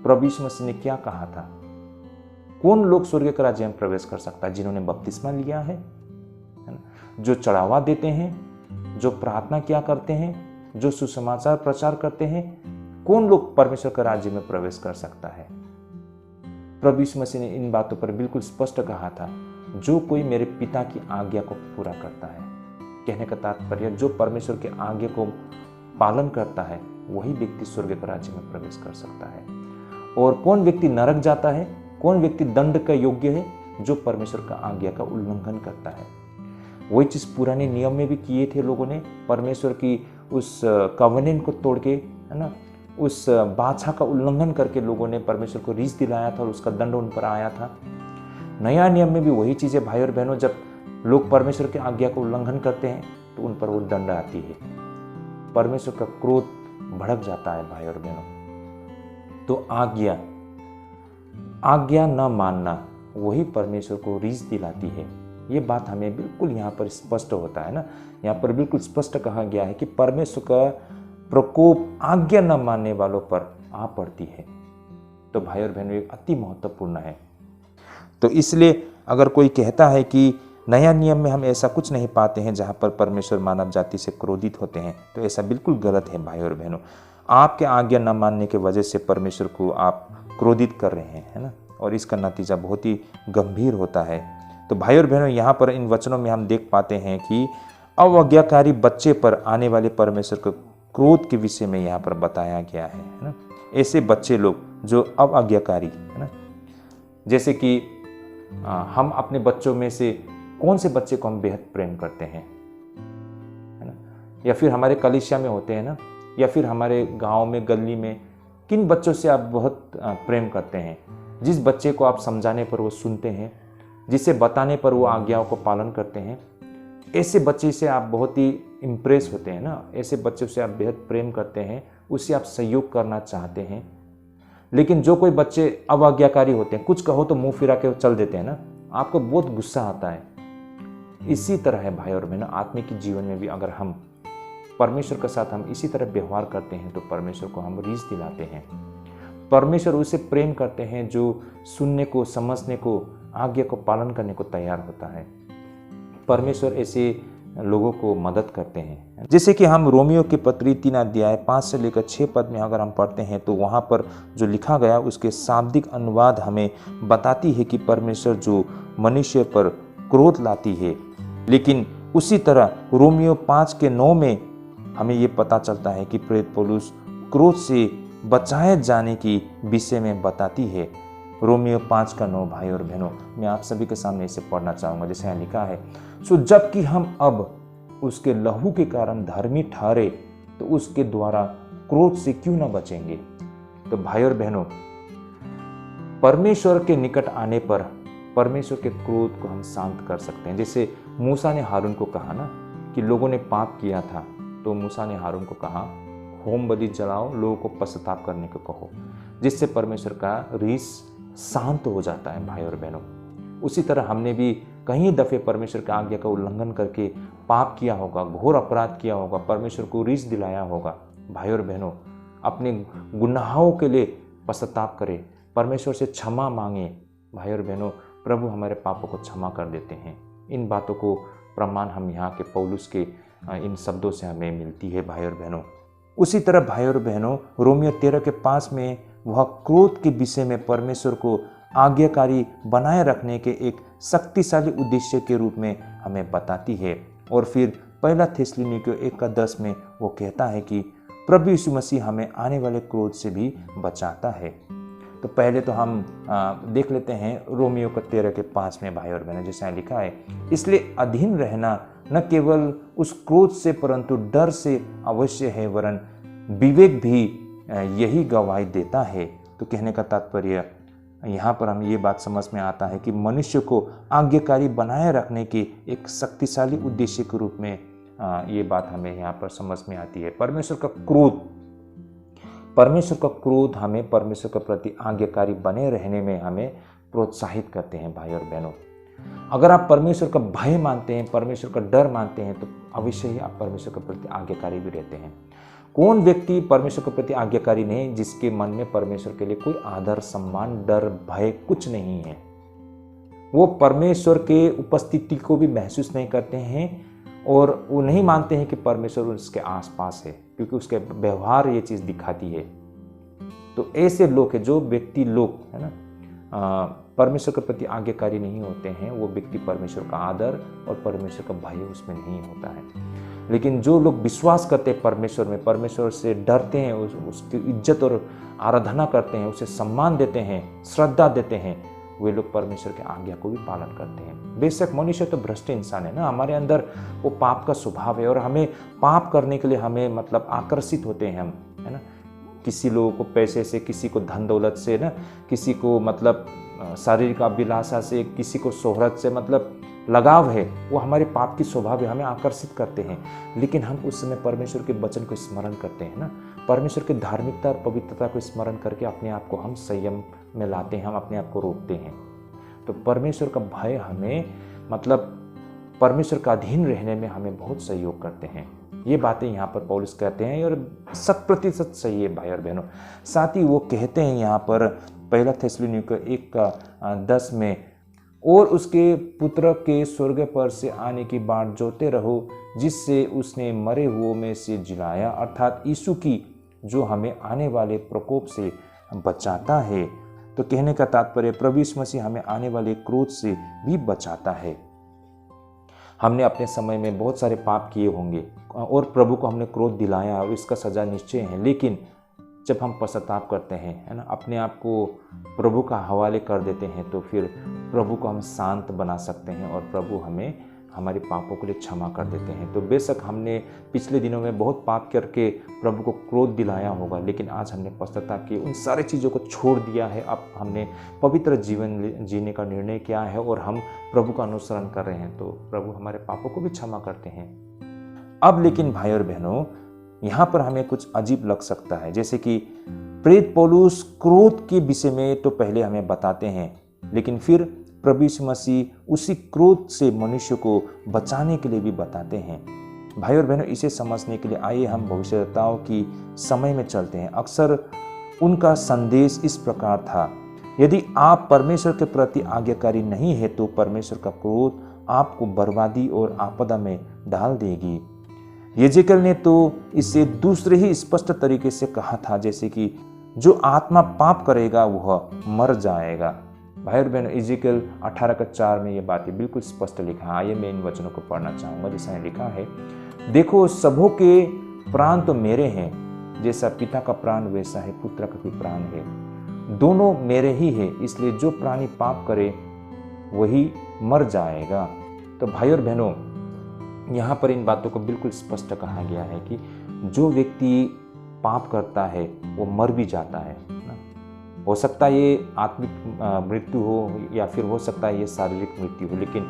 प्रभु यीशु मसीह ने क्या कहा था? कौन लोग स्वर्ग के राज्य में प्रवेश कर सकता है? जिन्होंने बपतिस्मा लिया है ना, जो चढ़ावा देते हैं, जो प्रार्थना किया करते हैं, जो सुसमाचार प्रचार करते हैं, कौन लोग परमेश्वर के राज्य में प्रवेश कर सकता है? प्रभु यीशु मसीह ने इन बातों पर बिल्कुल स्पष्ट कहा था, जो कोई मेरे पिता की आज्ञा को पूरा करता है। कहने का तात्पर्य, जो परमेश्वर के आज्ञा को पालन करता है वही व्यक्ति स्वर्ग के राज्य में प्रवेश कर सकता है। और कौन व्यक्ति नरक जाता है, कौन व्यक्ति दंड का योग्य है? जो परमेश्वर का आज्ञा का उल्लंघन करता है। वही चीज पुराने नियम में भी किए थे लोगों ने, परमेश्वर की उस कवेनेंट को तोड़ के, है ना, उस बाछा का उल्लंघन करके लोगों ने परमेश्वर को रीस दिलाया था और उसका दंड उन पर आया था। नया नियम में भी वही चीजें भाई और बहनों, जब लोग परमेश्वर की आज्ञा का उल्लंघन करते हैं तो उन पर वो दंड आती है, परमेश्वर का क्रोध भड़क जाता है भाई और बहनों। तो आज्ञा न मानना वही परमेश्वर को रीस दिलाती है। ये बात हमें बिल्कुल यहाँ पर स्पष्ट होता है ना, यहाँ पर बिल्कुल स्पष्ट कहा गया है कि परमेश्वर का प्रकोप आज्ञा न मानने वालों पर आ पड़ती है। तो भाई और बहनों, ये अति महत्वपूर्ण है। तो इसलिए अगर कोई कहता है कि नया नियम में हम ऐसा कुछ नहीं पाते हैं जहाँ पर परमेश्वर मानव जाति से क्रोधित होते हैं, तो ऐसा बिल्कुल गलत है भाई और बहनों। आपके आज्ञा न मानने की वजह से परमेश्वर को आप क्रोधित कर रहे हैं, है ना, और इसका नतीजा बहुत ही गंभीर होता है। तो भाई और बहनों, यहाँ पर इन वचनों में हम देख पाते हैं कि अवज्ञाकारी बच्चे पर आने वाले परमेश्वर के क्रोध के विषय में यहाँ पर बताया गया है ना। ऐसे बच्चे लोग जो अवज्ञाकारी, है ना, जैसे कि हम अपने बच्चों में से कौन से बच्चे को हम बेहद प्रेम करते हैं, है ना, या फिर हमारे कलीसिया में होते हैं ना, या फिर हमारे गांव में, गली में, किन बच्चों से आप बहुत प्रेम करते हैं? जिस बच्चे को आप समझाने पर वो सुनते हैं, जिसे बताने पर वो आज्ञाओं को पालन करते हैं, ऐसे बच्चे से आप बहुत ही इम्प्रेस होते हैं ना, ऐसे बच्चों से आप बेहद प्रेम करते हैं, उससे आप सहयोग करना चाहते हैं। लेकिन जो कोई बच्चे अवज्ञाकारी होते हैं, कुछ कहो तो मुंह फिरा के चल देते हैं ना, आपको बहुत गुस्सा आता है। इसी तरह है भाई और बहनों, आत्मिक जीवन में भी अगर हम परमेश्वर के साथ हम इसी तरह व्यवहार करते हैं तो परमेश्वर को हम रीस दिलाते हैं। परमेश्वर उसे प्रेम करते हैं जो सुनने को, समझने को, आज्ञा को पालन करने को तैयार होता है। परमेश्वर ऐसे लोगों को मदद करते हैं। जैसे कि हम रोमियो की पत्री 3 अध्याय 5 से लेकर 6 पद में अगर हम पढ़ते हैं तो वहाँ पर जो लिखा गया उसके शाब्दिक अनुवाद हमें बताती है कि परमेश्वर जो मनुष्य पर क्रोध लाती है, लेकिन उसी तरह रोमियो 5 के 9 में हमें ये पता चलता है कि प्रेरित पौलुस क्रोध से बचाए जाने की विषय में बताती है। रोमियो 5 का 9 भाई और बहनों, मैं आप सभी के सामने इसे पढ़ना चाहूँगा। जैसे यहाँ लिखा है, सो जबकि हम अब उसके लहू के कारण धर्मी ठहरे तो उसके द्वारा क्रोध से क्यों न बचेंगे। तो भाई और बहनों, परमेश्वर के निकट आने पर परमेश्वर के क्रोध को हम शांत कर सकते हैं। जैसे मूसा ने हारून को कहा ना कि लोगों ने पाप किया था, तो मूसा ने हारून को कहा होम बलि जलाओ, लोगों को पश्चाताप करने को कहो, जिससे परमेश्वर का रीस शांत हो जाता है भाई और बहनों। उसी तरह हमने भी कई दफे परमेश्वर की आज्ञा का उल्लंघन करके पाप किया होगा, घोर अपराध किया होगा, परमेश्वर को रीस दिलाया होगा। भाई और बहनों, अपने गुनाहों के लिए पश्चाताप करें, परमेश्वर से क्षमा मांगे। भाई और बहनों, प्रभु हमारे पापों को क्षमा कर देते हैं। इन बातों को प्रमाण हम यहाँ के पौलुस के इन शब्दों से हमें मिलती है भाई और बहनों। उसी तरह भाई और बहनों, रोमियो 13:5 में वह क्रोध के विषय में परमेश्वर को आज्ञाकारी बनाए रखने के एक शक्तिशाली उद्देश्य के रूप में हमें बताती है। और फिर पहला थिस्सलुनीकियों 1:10 में वो कहता है कि प्रभु यीशु मसीह हमें आने वाले क्रोध से भी बचाता है। तो पहले तो हम देख लेते हैं रोमियो 13:5 में भाई और बहनों, जैसा लिखा है, इसलिए अधीन रहना न केवल उस क्रोध से परंतु डर से अवश्य है, वरन विवेक भी यही गवाही देता है। तो कहने का तात्पर्य यहाँ पर हम ये बात समझ में आता है कि मनुष्य को आज्ञाकारी बनाए रखने के एक शक्तिशाली उद्देश्य के रूप में ये बात हमें यहाँ पर समझ में आती है। परमेश्वर का क्रोध हमें परमेश्वर के प्रति आज्ञाकारी बने रहने में हमें प्रोत्साहित करते हैं भाई और बहनों। अगर आप परमेश्वर का भय मानते हैं, परमेश्वर का डर मानते हैं, तो अवश्य ही आप परमेश्वर के प्रति आज्ञाकारी भी रहते हैं। कौन व्यक्ति परमेश्वर के प्रति आज्ञाकारी नहीं, जिसके मन में परमेश्वर के लिए कोई आदर, सम्मान, डर, भय कुछ नहीं है। वो परमेश्वर के उपस्थिति को भी महसूस नहीं करते हैं और वो नहीं मानते हैं कि परमेश्वर उसके आसपास है, क्योंकि उसके व्यवहार ये चीज़ दिखाती है। तो ऐसे लोग हैं, जो व्यक्ति लोग है ना परमेश्वर के प्रति आज्ञाकारी नहीं होते हैं, वो व्यक्ति परमेश्वर का आदर और परमेश्वर का भय उसमें नहीं होता है। लेकिन जो लोग विश्वास करते हैं परमेश्वर में, परमेश्वर से डरते हैं, उसकी इज्जत और आराधना करते हैं, उसे सम्मान देते हैं, श्रद्धा देते हैं, वे लोग परमेश्वर के आज्ञा को भी पालन करते हैं। बेशक मनुष्य तो भ्रष्ट इंसान है ना, हमारे अंदर वो पाप का स्वभाव है और हमें पाप करने के लिए हमें आकर्षित होते हैं हम, है ना। किसी लोगों को पैसे से, किसी को धन दौलत से ना, किसी को शारीरिक अभिलाषा से, किसी को शोहरत से लगाव है, वो हमारे पाप की स्वभाव है, हमें आकर्षित करते हैं। लेकिन हम उस समय परमेश्वर के वचन को स्मरण करते हैं ना, परमेश्वर की धार्मिकता और पवित्रता को स्मरण करके अपने आप को हम संयम में लाते हैं, हम अपने आप को रोकते हैं। तो परमेश्वर का भय हमें परमेश्वर का अधीन रहने में हमें बहुत सहयोग करते हैं। ये बातें यहाँ पर पौलुस कहते हैं और 100% सही है भाई और बहनों। साथ ही वो कहते हैं यहाँ पर पहला थिस्सलुनीकियों 1:10 में, और उसके पुत्र के स्वर्ग पर से आने की बाट जोते रहो, जिससे उसने मरे हुओं में से जिलाया, अर्थात यीशु की, जो हमें आने वाले प्रकोप से बचाता है। तो कहने का तात्पर्य प्रभु यीशु मसीह हमें आने वाले क्रोध से भी बचाता है। हमने अपने समय में बहुत सारे पाप किए होंगे और प्रभु को हमने क्रोध दिलाया और इसका सजा निश्चय है। लेकिन जब हम पश्चाताप करते हैं, है ना, अपने आप को प्रभु का हवाले कर देते हैं, तो फिर प्रभु को हम शांत बना सकते हैं और प्रभु हमें हमारे पापों के लिए क्षमा कर देते हैं। तो बेशक हमने पिछले दिनों में बहुत पाप करके प्रभु को क्रोध दिलाया होगा, लेकिन आज हमने पश्चाताप किए, उन सारी चीज़ों को छोड़ दिया है। अब हमने पवित्र जीवन जीने का निर्णय किया है और हम प्रभु का अनुसरण कर रहे हैं, तो प्रभु हमारे पापों को भी क्षमा करते हैं। अब लेकिन भाई और बहनों, यहाँ पर हमें कुछ अजीब लग सकता है, जैसे कि प्रेरित पौलुस क्रोध के विषय में तो पहले हमें बताते हैं, लेकिन फिर प्रभु यीशु मसीह उसी क्रोध से मनुष्य को बचाने के लिए भी बताते हैं। भाई और बहनों, इसे समझने के लिए आइए हम भविष्यवक्ताओं की समय में चलते हैं। अक्सर उनका संदेश इस प्रकार था, यदि आप परमेश्वर के प्रति आज्ञाकारी नहीं है तो परमेश्वर का क्रोध आपको बर्बादी और आपदा में डाल देगी। यजेकिएल ने तो इसे दूसरे ही स्पष्ट तरीके से कहा था, जैसे कि जो आत्मा पाप करेगा वह मर जाएगा। भाई और बहनों, यजेकिएल 18:4 में ये बातें बिल्कुल स्पष्ट लिखा है। आइए मैं इन वचनों को पढ़ना चाहूँगा, जिसमें लिखा है, देखो सबों के प्राण तो मेरे हैं, जैसा पिता का प्राण वैसा है पुत्र का भी प्राण है, दोनों मेरे ही है, इसलिए जो प्राणी पाप करे वही मर जाएगा। तो भाई और बहनों, यहाँ पर इन बातों को बिल्कुल स्पष्ट कहा गया है कि जो व्यक्ति पाप करता है वो मर भी जाता है ना। हो सकता है ये आत्मिक मृत्यु हो या फिर हो सकता है ये शारीरिक मृत्यु हो। लेकिन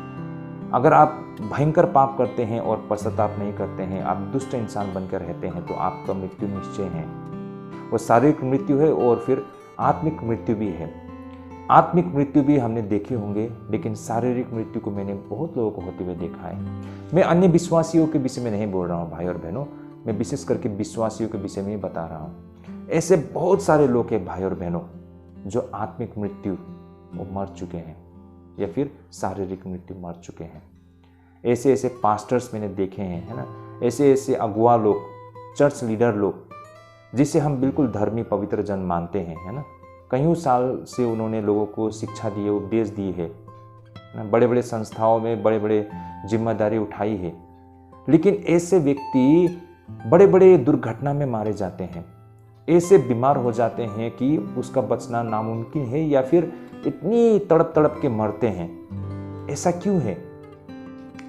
अगर आप भयंकर पाप करते हैं और पश्चाताप नहीं करते हैं, आप दुष्ट इंसान बनकर रहते हैं, तो आपका मृत्यु निश्चय है। वो शारीरिक मृत्यु है और फिर आत्मिक मृत्यु भी है। आत्मिक मृत्यु भी हमने देखे होंगे, लेकिन शारीरिक मृत्यु को मैंने बहुत लोगों को होते हुए देखा है। मैं अन्य विश्वासियों के विषय में नहीं बोल रहा हूँ भाई और बहनों, मैं विशेष करके विश्वासियों के विषय में ही बता रहा हूँ। ऐसे बहुत सारे लोग हैं भाई और बहनों जो आत्मिक मृत्यु वो मर चुके हैं या फिर शारीरिक मृत्यु मर चुके हैं। ऐसे ऐसे पास्टर्स मैंने देखे हैं, है ना, ऐसे ऐसे अगुआ लोग, चर्च लीडर लोग, जिसे हम बिल्कुल धर्मी पवित्र जन मानते हैं, है ना, कईयों साल से उन्होंने लोगों को शिक्षा दी है, उपदेश दी है, बड़े बड़े संस्थाओं में बड़े बड़े जिम्मेदारी उठाई है, लेकिन ऐसे व्यक्ति बड़े बड़े दुर्घटना में मारे जाते हैं, ऐसे बीमार हो जाते हैं कि उसका बचना नामुमकिन है या फिर इतनी तड़प तड़प के मरते हैं। ऐसा क्यों है?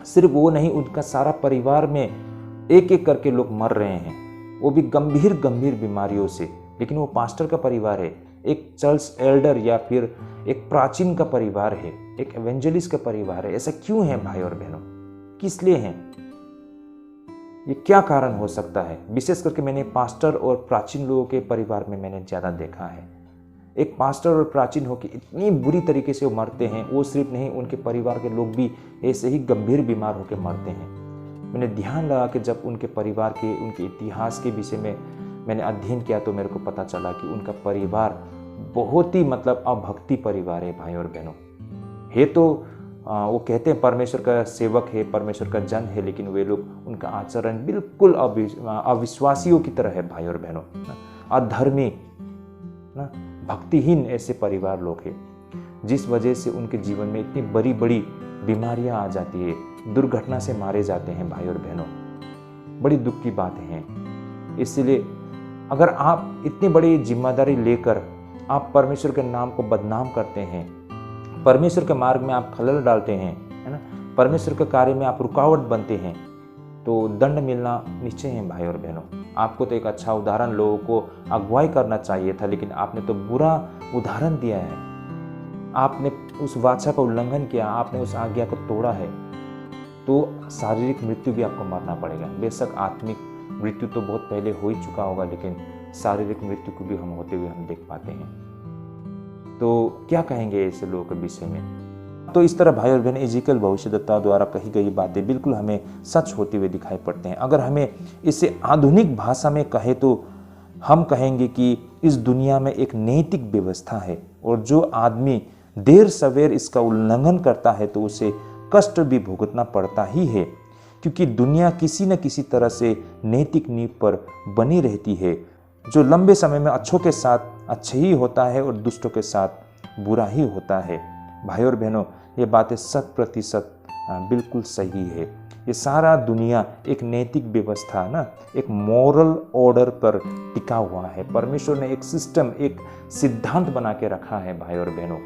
सिर्फ वो नहीं, उनका सारा परिवार में एक एक करके लोग मर रहे हैं, वो भी गंभीर गंभीर बीमारियों से। लेकिन वो पास्टर का परिवार है, एक चर्च एल्डर या फिर एक प्राचीन का परिवार है, एक एवेंजलिस्ट का परिवार है। ऐसा क्यों है भाई और बहनों? किस लिए है? ये क्या कारण हो सकता है? विशेष करके मैंने पास्टर और प्राचीन लोगों के परिवार में मैंने ज़्यादा देखा है। एक पास्टर और प्राचीन होकर इतनी बुरी तरीके से वो मरते हैं, वो सिर्फ नहीं, उनके परिवार के लोग भी ऐसे ही गंभीर बीमार होकर मरते हैं। मैंने ध्यान लगा कि जब उनके परिवार के, उनके इतिहास के विषय में मैंने अध्ययन किया तो मेरे को पता चला कि उनका परिवार बहुत ही अभक्ति परिवार है भाई और बहनों। है तो वो कहते हैं परमेश्वर का सेवक है, परमेश्वर का जन है, लेकिन वे लोग, उनका आचरण बिल्कुल अविश्वासियों की तरह है भाई और बहनों, अधर्मी, भक्तिहीन ऐसे परिवार लोग हैं, जिस वजह से उनके जीवन में इतनी बड़ी बड़ी बीमारियां आ जाती है, दुर्घटना से मारे जाते हैं भाई और बहनों। बड़ी दुख की बात है। इसलिए अगर आप इतनी बड़ी जिम्मेदारी लेकर आप परमेश्वर के नाम को बदनाम करते हैं, परमेश्वर के मार्ग में आप खलल डालते हैं, है ना, परमेश्वर के कार्य में आप रुकावट बनते हैं, तो दंड मिलना निश्चय है भाई और बहनों। आपको तो एक अच्छा उदाहरण लोगों को अगुवाई करना चाहिए था, लेकिन आपने तो बुरा उदाहरण दिया है। आपने उस वाचा का उल्लंघन किया, आपने उस आज्ञा को तोड़ा है, तो शारीरिक मृत्यु भी आपको मरना पड़ेगा। बेशक आत्मिक मृत्यु तो बहुत पहले हो ही चुका होगा, लेकिन शारीरिक मृत्यु को भी हम होते हुए हम देख पाते हैं। तो क्या कहेंगे ऐसे लोगों के विषय में? तो इस तरह भाई और बहन इज़ेकियल भविष्यद्वक्ता द्वारा कही गई बातें बिल्कुल हमें सच होते हुए दिखाई पड़ते हैं। अगर हमें इसे आधुनिक भाषा में कहे तो हम कहेंगे कि इस दुनिया में एक नैतिक व्यवस्था है, और जो आदमी देर सवेर इसका उल्लंघन करता है तो उसे कष्ट भी भुगतना पड़ता ही है, क्योंकि दुनिया किसी न किसी तरह से नैतिक नींव पर बनी रहती है। जो लंबे समय में अच्छों के साथ अच्छे ही होता है और दुष्टों के साथ बुरा ही होता है। भाई और बहनों, ये बातें 100% बिल्कुल सही है। ये सारा दुनिया एक नैतिक व्यवस्था, ना, एक मॉरल ऑर्डर पर टिका हुआ है। परमेश्वर ने एक सिस्टम, एक सिद्धांत बना के रखा है भाई और बहनों।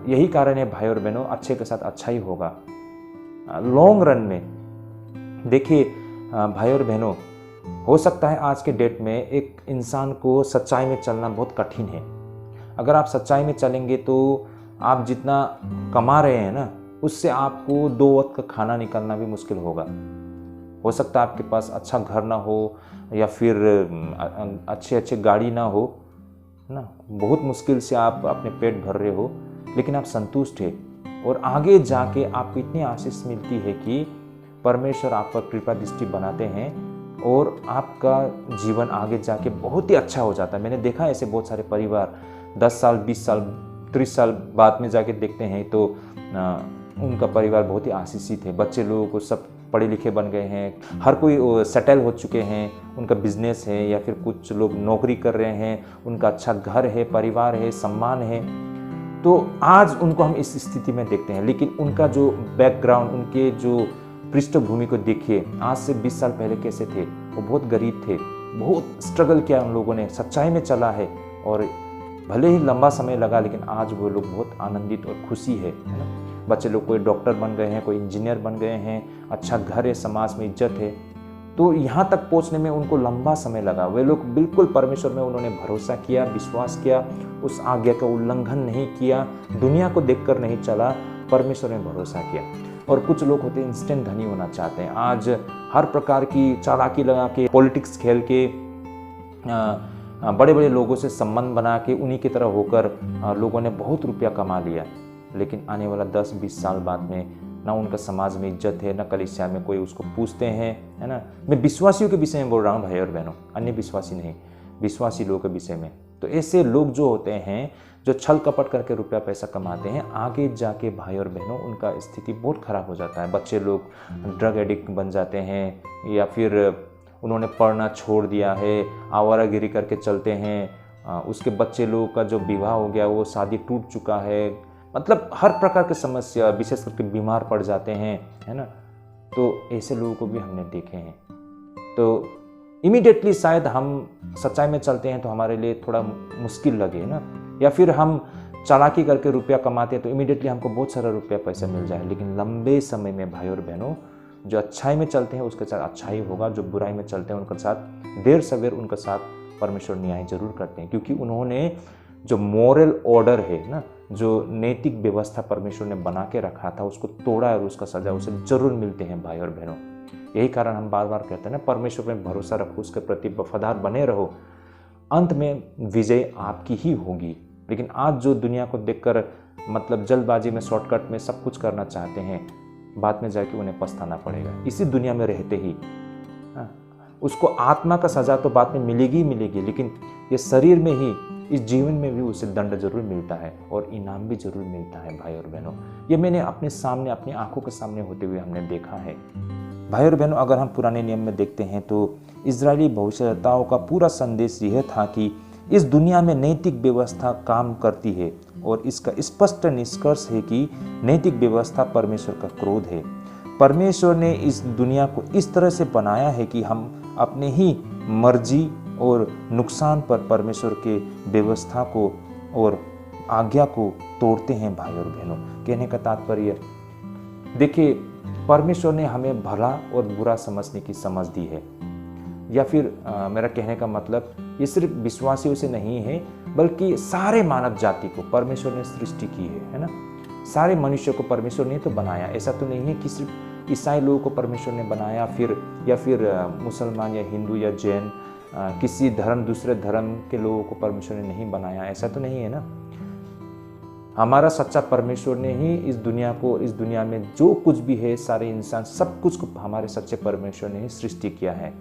यही कारण है भाई और बहनों, अच्छे के साथ अच्छा ही होगा लॉन्ग रन में। देखिए भाई और बहनों, हो सकता है आज के डेट में एक इंसान को सच्चाई में चलना बहुत कठिन है। अगर आप सच्चाई में चलेंगे तो आप जितना कमा रहे हैं ना, उससे आपको 2 वक्त का खाना निकालना भी मुश्किल होगा। हो सकता है आपके पास अच्छा घर ना हो या फिर अच्छे गाड़ी ना हो, ना, बहुत मुश्किल से आप अपने पेट भर रहे हो, लेकिन आप संतुष्ट है, और आगे जाके आपको इतनी आशीष मिलती है कि परमेश्वर आप पर कृपा दृष्टि बनाते हैं और आपका जीवन आगे जाके बहुत ही अच्छा हो जाता है। मैंने देखा ऐसे बहुत सारे परिवार 10 साल, 20 साल, 30 साल बाद में जाके देखते हैं तो उनका परिवार बहुत ही आशीषित है। बच्चे लोगों को सब पढ़े लिखे बन गए हैं, हर कोई सेटल हो चुके हैं, उनका बिजनेस है या फिर कुछ लोग नौकरी कर रहे हैं, उनका अच्छा घर है, परिवार है, सम्मान है। तो आज उनको हम इस स्थिति में देखते हैं, लेकिन उनका जो बैकग्राउंड, उनके जो पृष्ठभूमि को देखिए, आज से 20 साल पहले कैसे थे। वो बहुत गरीब थे, बहुत स्ट्रगल किया उन लोगों ने, सच्चाई में चला है, और भले ही लंबा समय लगा, लेकिन आज वो लोग बहुत आनंदित और खुशी है ना। बच्चे लोग कोई डॉक्टर बन गए हैं, कोई इंजीनियर बन गए हैं, अच्छा घर है, समाज में इज्जत है। तो यहाँ तक पहुँचने में उनको लंबा समय लगा। वे लोग बिल्कुल परमेश्वर में उन्होंने भरोसा किया, विश्वास किया, उस आज्ञा का उल्लंघन नहीं किया, दुनिया को देखकर नहीं चला, परमेश्वर में भरोसा किया। और कुछ लोग होते हैं इंस्टेंट धनी होना चाहते हैं, आज हर प्रकार की चालाकी लगा के, पॉलिटिक्स खेल के, बड़े बड़े लोगों से संबंध बना के उन्हीं की तरह होकर लोगों ने बहुत रुपया कमा लिया, लेकिन आने वाला 10-20 साल बाद में ना उनका समाज में इज्जत है, ना कलीसिया में कोई उसको पूछते हैं, है ना। मैं विश्वासियों के विषय में बोल रहा हूँ भाई और बहनों, अन्य विश्वासी नहीं, विश्वासी लोगों के विषय में। तो ऐसे लोग जो होते हैं, जो छल कपट करके रुपया पैसा कमाते हैं, आगे जाके भाई और बहनों उनका स्थिति बहुत खराब हो जाता है। बच्चे लोग ड्रग एडिक्ट बन जाते हैं, या फिर उन्होंने पढ़ना छोड़ दिया है, आवारागिरी करके चलते हैं। उसके बच्चे लोगों का जो विवाह हो गया, वो शादी टूट चुका है, मतलब हर प्रकार की समस्या, विशेष करके बीमार पड़ जाते हैं, है ना। तो ऐसे लोगों को भी हमने देखे हैं। तो इमीडिएटली शायद हम सच्चाई में चलते हैं तो हमारे लिए थोड़ा मुश्किल लगे ना, या फिर हम चालाकी करके रुपया कमाते हैं तो इमीडिएटली हमको बहुत सारा रुपया पैसा मिल जाए, लेकिन लंबे समय में भाई और बहनों जो अच्छाई में चलते हैं उसके साथ अच्छाई होगा, जो बुराई में चलते हैं उनके साथ देर सवेर उनके साथ परमेश्वर न्याय जरूर करते हैं, क्योंकि उन्होंने जो मॉरल ऑर्डर है ना, जो नैतिक व्यवस्था परमेश्वर ने बना के रखा था, उसको तोड़ा और उसका सजा उसे जरूर मिलते हैं भाई और बहनों। यही कारण हम बार बार कहते हैं ना, परमेश्वर में भरोसा रखो, उसके प्रति वफादार बने रहो, अंत में विजय आपकी ही होगी। लेकिन आज जो दुनिया को देखकर मतलब जल्दबाजी में, शॉर्टकट में सब कुछ करना चाहते हैं, बाद में जाके उन्हें पछताना पड़ेगा। इसी दुनिया में रहते ही उसको आत्मा का सजा तो बाद में मिलेगी ही मिलेगी, लेकिन ये शरीर में ही, इस जीवन में भी उसे दंड जरूर मिलता है और इनाम भी जरूर मिलता है भाई और बहनों। ये मैंने अपने सामने, अपनी आंखों के सामने होते हुए हमने देखा है भाई और बहनों। अगर हम पुराने नियम में देखते हैं तो इजरायली भविष्यवक्ताओं का पूरा संदेश यह था कि इस दुनिया में नैतिक व्यवस्था काम करती है, और इसका स्पष्ट निष्कर्ष है कि नैतिक व्यवस्था परमेश्वर का क्रोध है। परमेश्वर ने इस दुनिया को इस तरह से बनाया है कि हम अपने ही मर्जी और नुकसान पर परमेश्वर के व्यवस्था को और आज्ञा को तोड़ते हैं भाई और बहनों। कहने का तात्पर्य देखिए, परमेश्वर ने हमें भला और बुरा समझने की समझ दी है, या फिर मेरा कहने का मतलब ये सिर्फ विश्वासियों से नहीं है, बल्कि सारे मानव जाति को परमेश्वर ने सृष्टि की है ना। सारे मनुष्य को परमेश्वर ने तो बनाया, ऐसा तो नहीं है कि सिर्फ ईसाई लोगों को परमेश्वर ने बनाया, या फिर मुसलमान या हिंदू या जैन, किसी धर्म, दूसरे धर्म के लोगों को परमेश्वर ने नहीं बनाया, ऐसा तो नहीं है ना। हमारा सच्चा परमेश्वर ने ही इस दुनिया को, इस दुनिया में जो कुछ भी है, सारे इंसान, सब कुछ को हमारे सच्चे परमेश्वर ने ही सृष्टि किया है।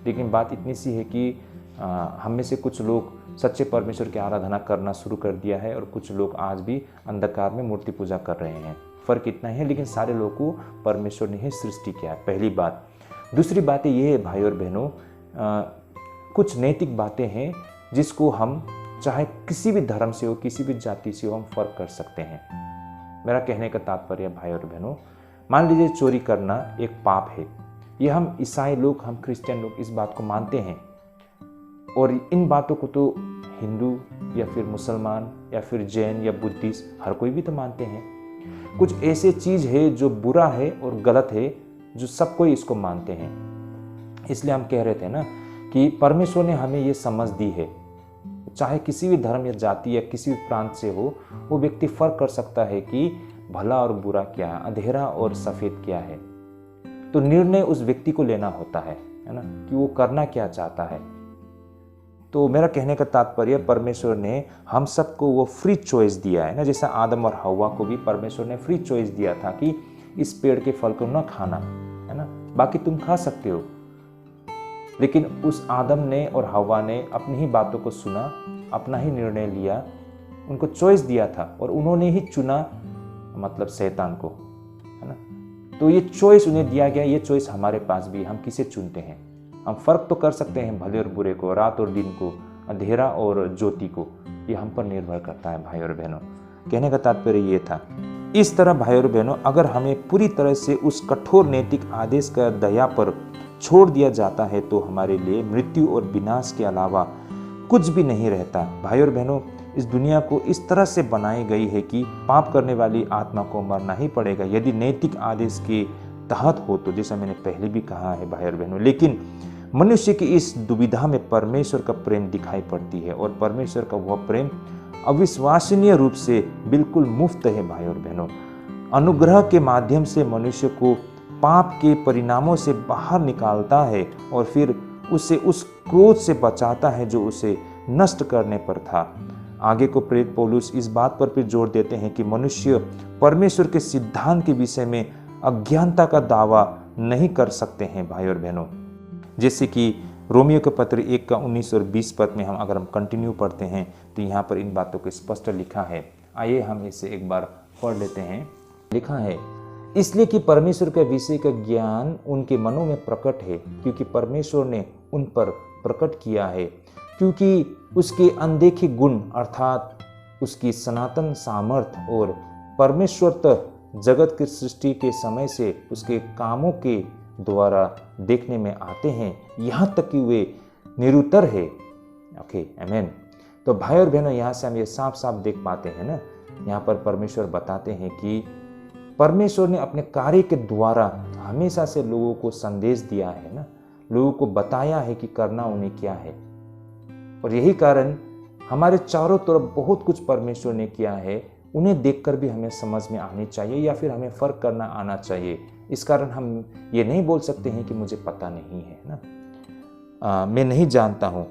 लेकिन बात इतनी सी है कि हम में से कुछ लोग सच्चे परमेश्वर की आराधना करना शुरू कर दिया है, और कुछ लोग आज भी अंधकार में मूर्ति पूजा कर रहे हैं। फर्क इतना है, लेकिन सारे लोगों को परमेश्वर ने ही सृष्टि किया है, पहली बात। दूसरी बात ये है भाई और बहनों, कुछ नैतिक बातें हैं जिसको हम चाहे किसी भी धर्म से हो, किसी भी जाति से हो, हम फर्क कर सकते हैं। मेरा कहने का तात्पर्य भाई और बहनों, मान लीजिए चोरी करना एक पाप है, ये हम ईसाई लोग, हम क्रिश्चियन लोग इस बात को मानते हैं, और इन बातों को तो हिंदू या फिर मुसलमान या फिर जैन या बुद्धिस्ट हर कोई भी तो मानते हैं। कुछ ऐसे चीज़ है जो बुरा है और गलत है, जो सब कोई इसको मानते हैं। इसलिए हम कह रहे थे ना कि परमेश्वर ने हमें ये समझ दी है, चाहे किसी भी धर्म या जाति या किसी भी प्रांत से हो, वो व्यक्ति फर्क कर सकता है कि भला और बुरा क्या है, अंधेरा और सफ़ेद क्या है। तो निर्णय उस व्यक्ति को लेना होता है ना, कि वो करना क्या चाहता है। तो मेरा कहने का तात्पर्य, परमेश्वर ने हम सबको वो फ्री चॉइस दिया है ना, जैसा आदम और हव्वा को भी परमेश्वर ने फ्री चॉइस दिया था कि इस पेड़ के फल को न खाना, है ना, बाकी तुम खा सकते हो। लेकिन उस आदम ने और हव्वा ने अपनी ही बातों को सुना, अपना ही निर्णय लिया, उनको चॉइस दिया था और उन्होंने ही चुना, मतलब शैतान को, है ना। तो ये चॉइस उन्हें दिया गया, ये चॉइस हमारे पास भी, हम किसे चुनते हैं। हम फर्क तो कर सकते हैं भले और बुरे को, रात और दिन को, अंधेरा और ज्योति को, ये हम पर निर्भर करता है भाई और बहनों। कहने का तात्पर्य ये था। इस तरह भाई और बहनों, अगर हमें पूरी तरह से उस कठोर नैतिक आदेश का दया पर छोड़ दिया जाता है तो हमारे लिए मृत्यु और विनाश के अलावा कुछ भी नहीं रहता। भाई और बहनों, इस दुनिया को इस तरह से बनाई गई है कि पाप करने वाली आत्मा को मरना ही पड़ेगा। यदि नैतिक आदेश के तहत हो तो, जैसा मैंने पहले भी कहा है भाई और बहनों, लेकिन मनुष्य की इस दुविधा में परमेश्वर का प्रेम दिखाई पड़ती है और परमेश्वर का वह प्रेम अविश्वसनीय रूप से बिल्कुल मुफ्त है भाई और बहनों। अनुग्रह के माध्यम से मनुष्य को पाप के परिणामों से बाहर निकालता है और फिर उसे उस क्रोध से बचाता है जो उसे नष्ट करने पर था। आगे को प्रेरित पौलुस इस बात पर भी जोर देते हैं कि मनुष्य परमेश्वर के सिद्धांत के विषय में अज्ञानता का दावा नहीं कर सकते हैं भाई और बहनों। जैसे कि रोमियो के पत्र 1 का 19 और 20 पद में अगर हम कंटिन्यू पढ़ते हैं तो यहाँ पर इन बातों को स्पष्ट लिखा है। आइए हम इसे एक बार पढ़ लेते हैं। लिखा है, इसलिए कि परमेश्वर के विषय का ज्ञान उनके मनों में प्रकट है, क्योंकि परमेश्वर ने उन पर प्रकट किया है, क्योंकि उसके अनदेखे गुण अर्थात उसकी सनातन सामर्थ और परमेश्वरतः जगत की सृष्टि के समय से उसके कामों के द्वारा देखने में आते हैं, यहाँ तक कि वे निरुत्तर है। ओके, आमीन। तो भाई और बहनों, यहाँ से हम ये साफ साफ देख पाते हैं ना, यहाँ पर परमेश्वर बताते हैं कि परमेश्वर ने अपने कार्य के द्वारा हमेशा से लोगों को संदेश दिया है ना, लोगों को बताया है कि करना उन्हें क्या है। और यही कारण हमारे चारों तरफ बहुत कुछ परमेश्वर ने किया है, उन्हें देखकर भी हमें समझ में आनी चाहिए या फिर हमें फर्क करना आना चाहिए। इस कारण हम ये नहीं बोल सकते हैं कि मुझे पता नहीं है ना, मैं नहीं जानता हूँ।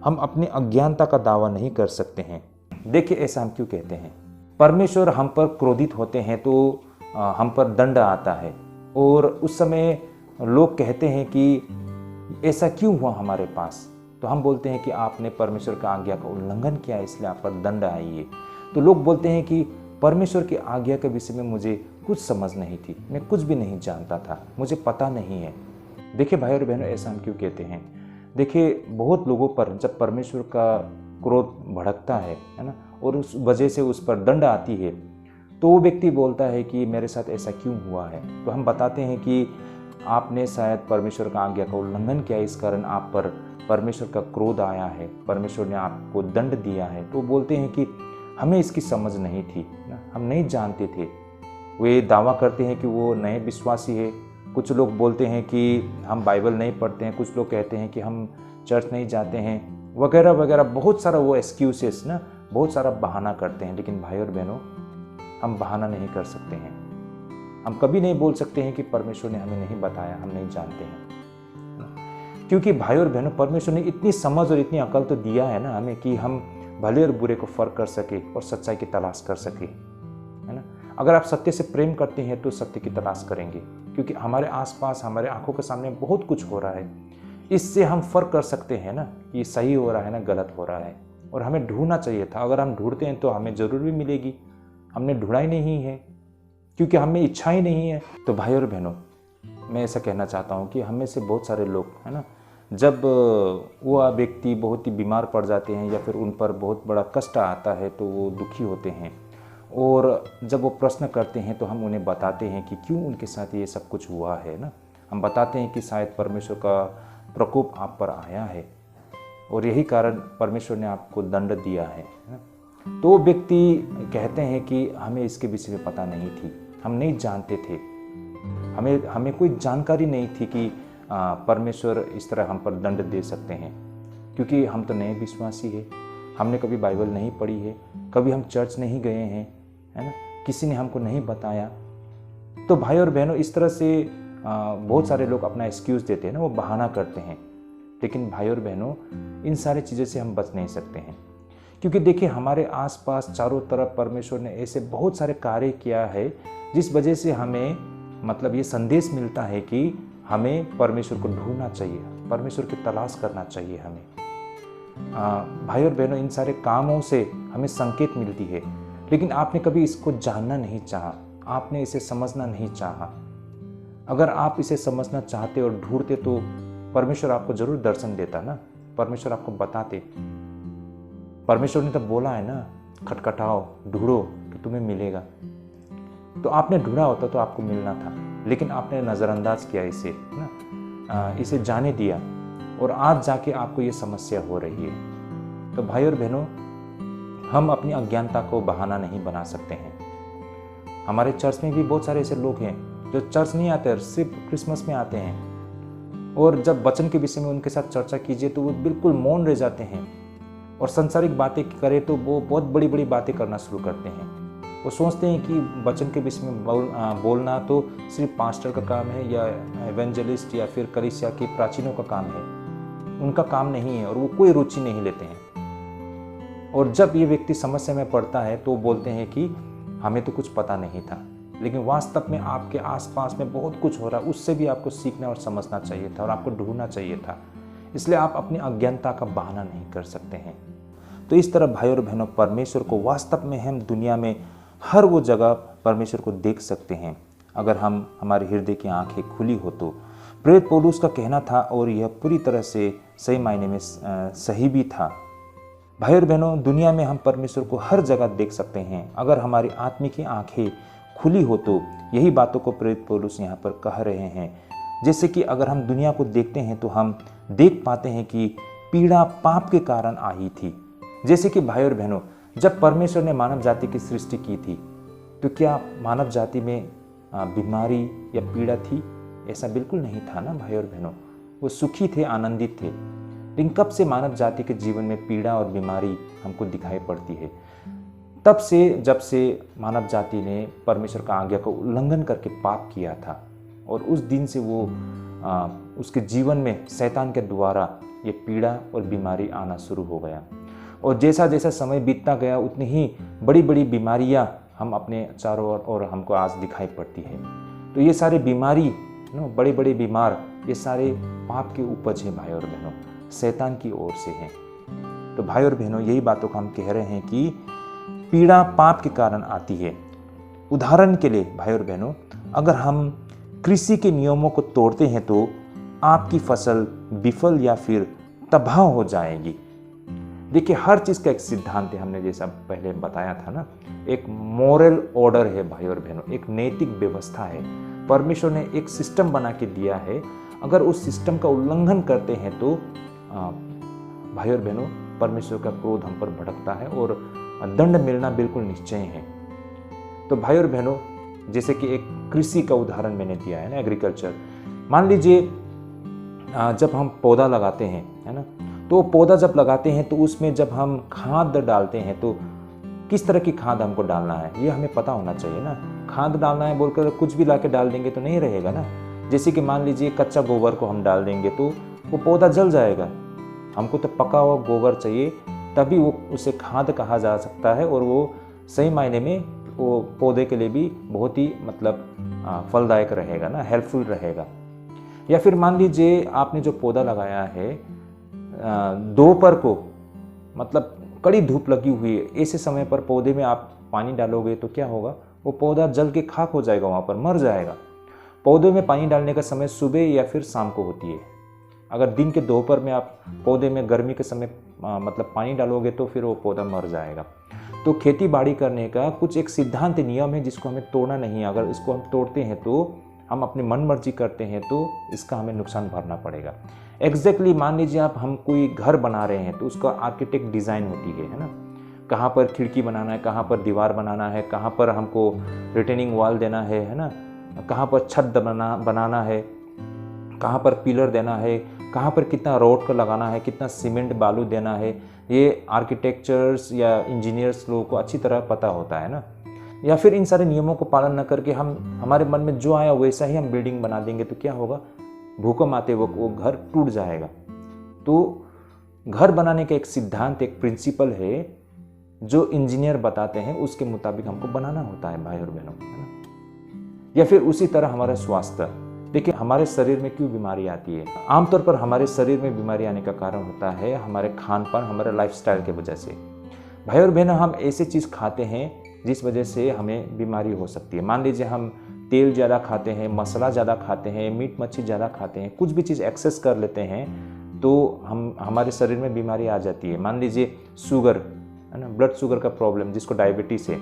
हम अपनी अज्ञानता का दावा नहीं कर सकते हैं। देखिए ऐसा हम क्यों कहते हैं। परमेश्वर हम पर क्रोधित होते हैं तो हम पर दंड आता है, और उस समय लोग कहते हैं कि ऐसा क्यों हुआ हमारे पास, तो हम बोलते हैं कि आपने परमेश्वर का आज्ञा का उल्लंघन किया इसलिए आप पर दंड आई है। तो लोग बोलते हैं कि परमेश्वर की आज्ञा के विषय में मुझे कुछ समझ नहीं थी, मैं कुछ भी नहीं जानता था, मुझे पता नहीं है। देखिए भाई और बहनों, ऐसा हम क्यों कहते हैं। देखिए बहुत लोगों पर जब परमेश्वर का क्रोध भड़कता है ना, और उस वजह से उस पर दंड आती है, तो वो व्यक्ति बोलता है कि मेरे साथ ऐसा क्यों हुआ है। तो हम बताते हैं कि आपने शायद परमेश्वर का आज्ञा का उल्लंघन किया, इस कारण आप पर परमेश्वर का क्रोध आया है, परमेश्वर ने आपको दंड दिया है। तो बोलते हैं कि हमें इसकी समझ नहीं थी ना, हम नहीं जानते थे। वे दावा करते हैं कि वो नए विश्वासी है। कुछ लोग बोलते हैं कि हम बाइबल नहीं पढ़ते हैं, कुछ लोग कहते हैं कि हम चर्च नहीं जाते हैं, वगैरह वगैरह। बहुत सारा वो एक्सक्यूजेस ना, बहुत सारा बहाना करते हैं। लेकिन भाई और बहनों, हम बहाना नहीं कर सकते हैं। हम कभी नहीं बोल सकते हैं कि परमेश्वर ने हमें नहीं बताया, हम नहीं जानते हैं। क्योंकि भाई और बहनों, परमेश्वर ने इतनी समझ और इतनी अकल तो दिया है ना हमें कि हम भले और बुरे को फर्क कर सके और सच्चाई की तलाश कर सके, है ना। अगर आप सत्य से प्रेम करते हैं तो सत्य की तलाश करेंगे, क्योंकि हमारे आसपास हमारे आंखों के सामने बहुत कुछ हो रहा है। इससे हम फर्क कर सकते हैं ना कि सही हो रहा है ना गलत हो रहा है। और हमें ढूंढना चाहिए था। अगर हम ढूंढते हैं तो हमें जरूर भी मिलेगी। हमने ढूंढा ही नहीं है क्योंकि हमें इच्छा ही नहीं है। तो भाई और बहनों, मैं ऐसा कहना चाहता हूँ कि हमें से बहुत सारे लोग, है ना, जब वो व्यक्ति बहुत ही बीमार पड़ जाते हैं या फिर उन पर बहुत बड़ा कष्ट आता है तो वो दुखी होते हैं, और जब वो प्रश्न करते हैं तो हम उन्हें बताते हैं कि क्यों उनके साथ ये सब कुछ हुआ है ना। हम बताते हैं कि शायद परमेश्वर का प्रकोप आप पर आया है और यही कारण परमेश्वर ने आपको दंड दिया है ना। तो व्यक्ति कहते हैं कि हमें इसके विषय में पता नहीं थी, हम नहीं जानते थे, हमें कोई जानकारी नहीं थी कि परमेश्वर इस तरह हम पर दंड दे सकते हैं, क्योंकि हम तो नए विश्वासी हैं, हमने कभी बाइबल नहीं पढ़ी है, कभी हम चर्च नहीं गए हैं, है ना, किसी ने हमको नहीं बताया। तो भाई और बहनों, इस तरह से बहुत सारे लोग अपना एक्सक्यूज़ देते हैं ना, वो बहाना करते हैं। लेकिन भाई और बहनों, इन सारी चीज़ों से हम बच नहीं सकते हैं, क्योंकि देखिए हमारे आसपास चारों तरफ परमेश्वर ने ऐसे बहुत सारे कार्य किया है जिस वजह से हमें मतलब ये संदेश मिलता है कि हमें परमेश्वर को ढूंढना चाहिए, परमेश्वर की तलाश करना चाहिए हमें। भाई और बहनों, इन सारे कामों से हमें संकेत मिलती है, लेकिन आपने कभी इसको जानना नहीं चाहा, आपने इसे समझना नहीं चाहा। अगर आप इसे समझना चाहते और ढूंढते तो परमेश्वर आपको जरूर दर्शन देता ना, परमेश्वर आपको बताते। परमेश्वर ने तो बोला है ना, खटखटाओ, ढूंढो तो तुम्हें मिलेगा। तो आपने ढूंढा होता तो आपको मिलना था, लेकिन आपने नज़रअंदाज किया इसे ना, इसे जाने दिया, और आज जाके आपको ये समस्या हो रही है। तो भाई और बहनों, हम अपनी अज्ञानता को बहाना नहीं बना सकते हैं। हमारे चर्च में भी बहुत सारे ऐसे लोग हैं जो चर्च नहीं आते, सिर्फ क्रिसमस में आते हैं, और जब वचन के विषय में उनके साथ चर्चा कीजिए तो वो बिल्कुल मौन रह जाते हैं, और सांसारिक बातें करें तो वो बहुत बड़ी बड़ी बातें करना शुरू करते हैं। वो सोचते हैं कि वचन के विषय में बोलना तो सिर्फ पास्टर का काम है, या एवेंजलिस्ट या फिर कलीसिया के प्राचीनों का काम है, उनका काम नहीं है, और वो कोई रुचि नहीं लेते हैं। और जब ये व्यक्ति समस्या में पड़ता है तो बोलते हैं कि हमें तो कुछ पता नहीं था, लेकिन वास्तव में आपके आसपास में बहुत कुछ हो रहा है, उससे भी आपको सीखना और समझना चाहिए था, और आपको ढूंढना चाहिए था। इसलिए आप अपनी अज्ञानता का बहाना नहीं कर सकते हैं। तो इस तरह भाई और बहनों, परमेश्वर को वास्तव में हम दुनिया में हर वो जगह परमेश्वर को देख सकते हैं अगर हम हमारे हृदय की आंखें खुली हो तो। प्रेरित पौलुस का कहना था, और यह पूरी तरह से सही मायने में सही भी था। भाई और बहनों, दुनिया में हम परमेश्वर को हर जगह देख सकते हैं अगर हमारी आत्मिक की आंखें खुली हो तो। यही बातों को प्रेरित पौलुस यहाँ पर कह रहे हैं। जैसे कि अगर हम दुनिया को देखते हैं तो हम देख पाते हैं कि पीड़ा पाप के कारण आई थी। जैसे कि भाई और बहनों, जब परमेश्वर ने मानव जाति की सृष्टि की थी तो क्या मानव जाति में बीमारी या पीड़ा थी? ऐसा बिल्कुल नहीं था ना भाई और बहनों। वो सुखी थे, आनंदित थे। लेकिन कब से मानव जाति के जीवन में पीड़ा और बीमारी हमको दिखाई पड़ती है? तब से, जब से मानव जाति ने परमेश्वर का आज्ञा का उल्लंघन करके पाप किया था, और उस दिन से वो उसके जीवन में शैतान के द्वारा ये पीड़ा और बीमारी आना शुरू हो गया। और जैसा जैसा समय बीतता गया उतनी ही बड़ी बड़ी बीमारियां हम अपने चारों ओर हमको आज दिखाई पड़ती है। तो ये सारे बीमारी, बड़े बड़े बीमार, ये सारे पाप की उपज है भाई और बहनों, शैतान की ओर से हैं। तो भाई और बहनों, यही बातों को हम कह रहे हैं कि पीड़ा पाप के कारण आती है। उदाहरण के लिए भाई और बहनों, अगर हम कृषि के नियमों को तोड़ते हैं तो आपकी फसल विफल या फिर तबाह हो जाएगी। देखिए, हर चीज़ का एक सिद्धांत है, हमने जैसा पहले बताया था ना, एक मॉरल ऑर्डर है भाई और बहनों, एक नैतिक व्यवस्था है। परमेश्वर ने एक सिस्टम बना के दिया है। अगर उस सिस्टम का उल्लंघन करते हैं तो भाई और बहनों, परमेश्वर का क्रोध हम पर भड़कता है और दंड मिलना बिल्कुल निश्चय है। तो भाई और बहनों, जैसे कि एक कृषि का उदाहरण मैंने दिया है ना, एग्रीकल्चर। मान लीजिए जब हम पौधा लगाते हैं, है ना, तो पौधा जब लगाते हैं तो उसमें जब हम खाद डालते हैं तो किस तरह की खाद हमको डालना है ये हमें पता होना चाहिए ना। खाद डालना है बोलकर कुछ भी लाके डाल देंगे तो नहीं रहेगा ना। जैसे कि मान लीजिए कच्चा गोबर को हम डाल देंगे तो वो पौधा जल जाएगा। हमको तो पका हुआ गोबर चाहिए, तभी वो उसे खाद कहा जा सकता है, और वो सही मायने में वो पौधे के लिए भी बहुत ही फलदायक रहेगा ना, हेल्पफुल रहेगा। या फिर मान लीजिए आपने जो पौधा लगाया है दोपहर को, मतलब कड़ी धूप लगी हुई है, ऐसे समय पर पौधे में आप पानी डालोगे तो क्या होगा, वो पौधा जल के खाक हो जाएगा, वहाँ पर मर जाएगा। पौधे में पानी डालने का समय सुबह या फिर शाम को होती है। अगर दिन के दोपहर में आप पौधे में गर्मी के समय पानी डालोगे तो फिर वो पौधा मर जाएगा। तो खेती बाड़ी करने का कुछ एक सिद्धांत नियम है जिसको हमें तोड़ना नहीं है। अगर इसको हम तोड़ते हैं तो, हम अपनी मन मर्जी करते हैं तो इसका हमें नुकसान भरना पड़ेगा। एग्जैक्टली मान लीजिए हम कोई घर बना रहे हैं तो उसका आर्किटेक्ट डिज़ाइन होती है ना, कहाँ पर खिड़की बनाना है, कहाँ पर दीवार बनाना है, कहाँ पर हमको रिटेनिंग वॉल देना है ना, कहाँ पर छत बनाना है, कहाँ पर पिलर देना है, कहाँ पर कितना रोड का लगाना है, कितना सीमेंट बालू देना है। ये आर्किटेक्चर्स या इंजीनियर्स लोगों को अच्छी तरह पता होता है ना। या फिर इन सारे नियमों को पालन न करके हमारे मन में जो आया वैसा ही हम बिल्डिंग बना देंगे तो क्या होगा, भूकंप आते वक्त वो घर टूट जाएगा। तो घर बनाने का एक सिद्धांत, एक प्रिंसिपल है जो इंजीनियर बताते हैं, उसके मुताबिक हमको बनाना होता है भाई और बहनों, है ना। या फिर उसी तरह हमारा स्वास्थ्य, देखिए हमारे शरीर में क्यों बीमारी आती है। आमतौर पर हमारे शरीर में बीमारी आने का कारण होता है हमारे खान पान, हमारे लाइफस्टाइल के वजह से। भाई और बहनों, हम ऐसी चीज़ खाते हैं जिस वजह से हमें बीमारी हो सकती है। मान लीजिए हम तेल ज़्यादा खाते हैं, मसाला ज़्यादा खाते हैं, मीट मच्छी ज़्यादा खाते हैं, कुछ भी चीज़ एक्सेस कर लेते हैं तो हमारे शरीर में बीमारी आ जाती है। मान लीजिए शुगर, है ना, ब्लड शुगर का प्रॉब्लम जिसको डायबिटीज़ है।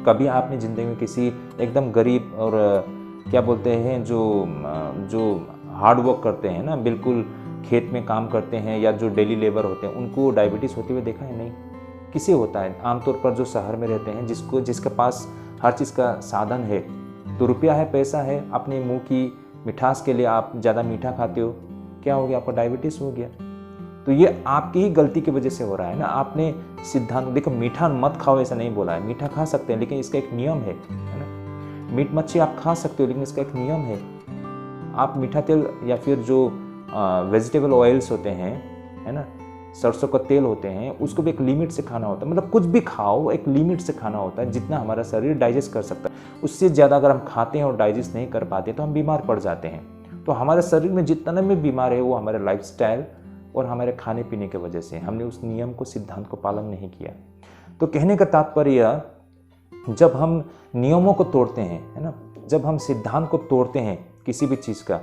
कभी आपने ज़िंदगी में किसी एकदम गरीब और क्या बोलते हैं जो हार्ड वर्क करते हैं ना, बिल्कुल खेत में काम करते हैं, या जो डेली लेबर होते हैं, उनको डायबिटीज़ होते हुए देखा है? नहीं। किसे होता है? आमतौर पर जो शहर में रहते हैं, जिसके पास हर चीज़ का साधन है, तो रुपया है, पैसा है, अपने मुंह की मिठास के लिए आप ज़्यादा मीठा खाते हो, क्या हो गया? आपको डायबिटीज़ हो गया। तो ये आपकी ही गलती की वजह से हो रहा है ना। आपने सिद्धांत, देखो मीठा मत खाओ ऐसा नहीं बोला है, मीठा खा सकते हैं लेकिन इसका एक नियम है ना। मीट मच्छी आप खा सकते हो लेकिन इसका एक नियम है। आप मीठा तेल या फिर जो वेजिटेबल ऑयल्स होते हैं, है ना, सरसों का तेल होते हैं, उसको भी एक लिमिट से खाना होता है। मतलब कुछ भी खाओ एक लिमिट से खाना होता है, जितना हमारा शरीर डाइजेस्ट कर सकता है। उससे ज़्यादा अगर हम खाते हैं और डाइजेस्ट नहीं कर पाते तो हम बीमार पड़ जाते हैं। तो हमारे शरीर में जितना भी बीमार है वो हमारे लाइफस्टाइल और हमारे खाने पीने की वजह से, हमने उस नियम को, सिद्धांत को पालन नहीं किया। तो कहने का तात्पर्य, जब हम नियमों को तोड़ते हैं, है ना, जब हम सिद्धांत को तोड़ते हैं किसी भी चीज़ का,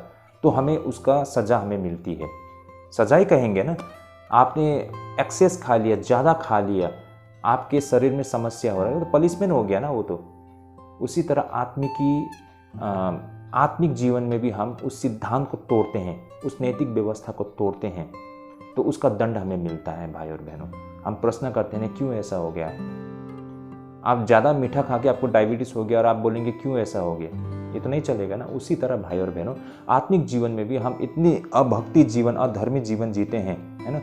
तो हमें उसका सज़ा हमें मिलती है। सज़ा ही कहेंगे ना। आपने एक्सेस खा लिया, ज़्यादा खा लिया, आपके शरीर में समस्या हो रहा है, तो पनिशमेंट हो गया ना वो। तो उसी तरह आत्मिक जीवन में भी हम उस सिद्धांत को तोड़ते हैं, उस नैतिक व्यवस्था को तोड़ते हैं, तो उसका दंड हमें मिलता है भाई और बहनों। हम प्रश्न करते हैं क्यों ऐसा हो गया? आप ज़्यादा मीठा खा के आपको डायबिटीज़ हो गया और आप बोलेंगे क्यों ऐसा हो गया? ये तो नहीं चलेगा ना। उसी तरह भाई और बहनों, आत्मिक जीवन में भी हम इतनी अभक्ति जीवन, अधर्मी जीवन जीते हैं, है ना,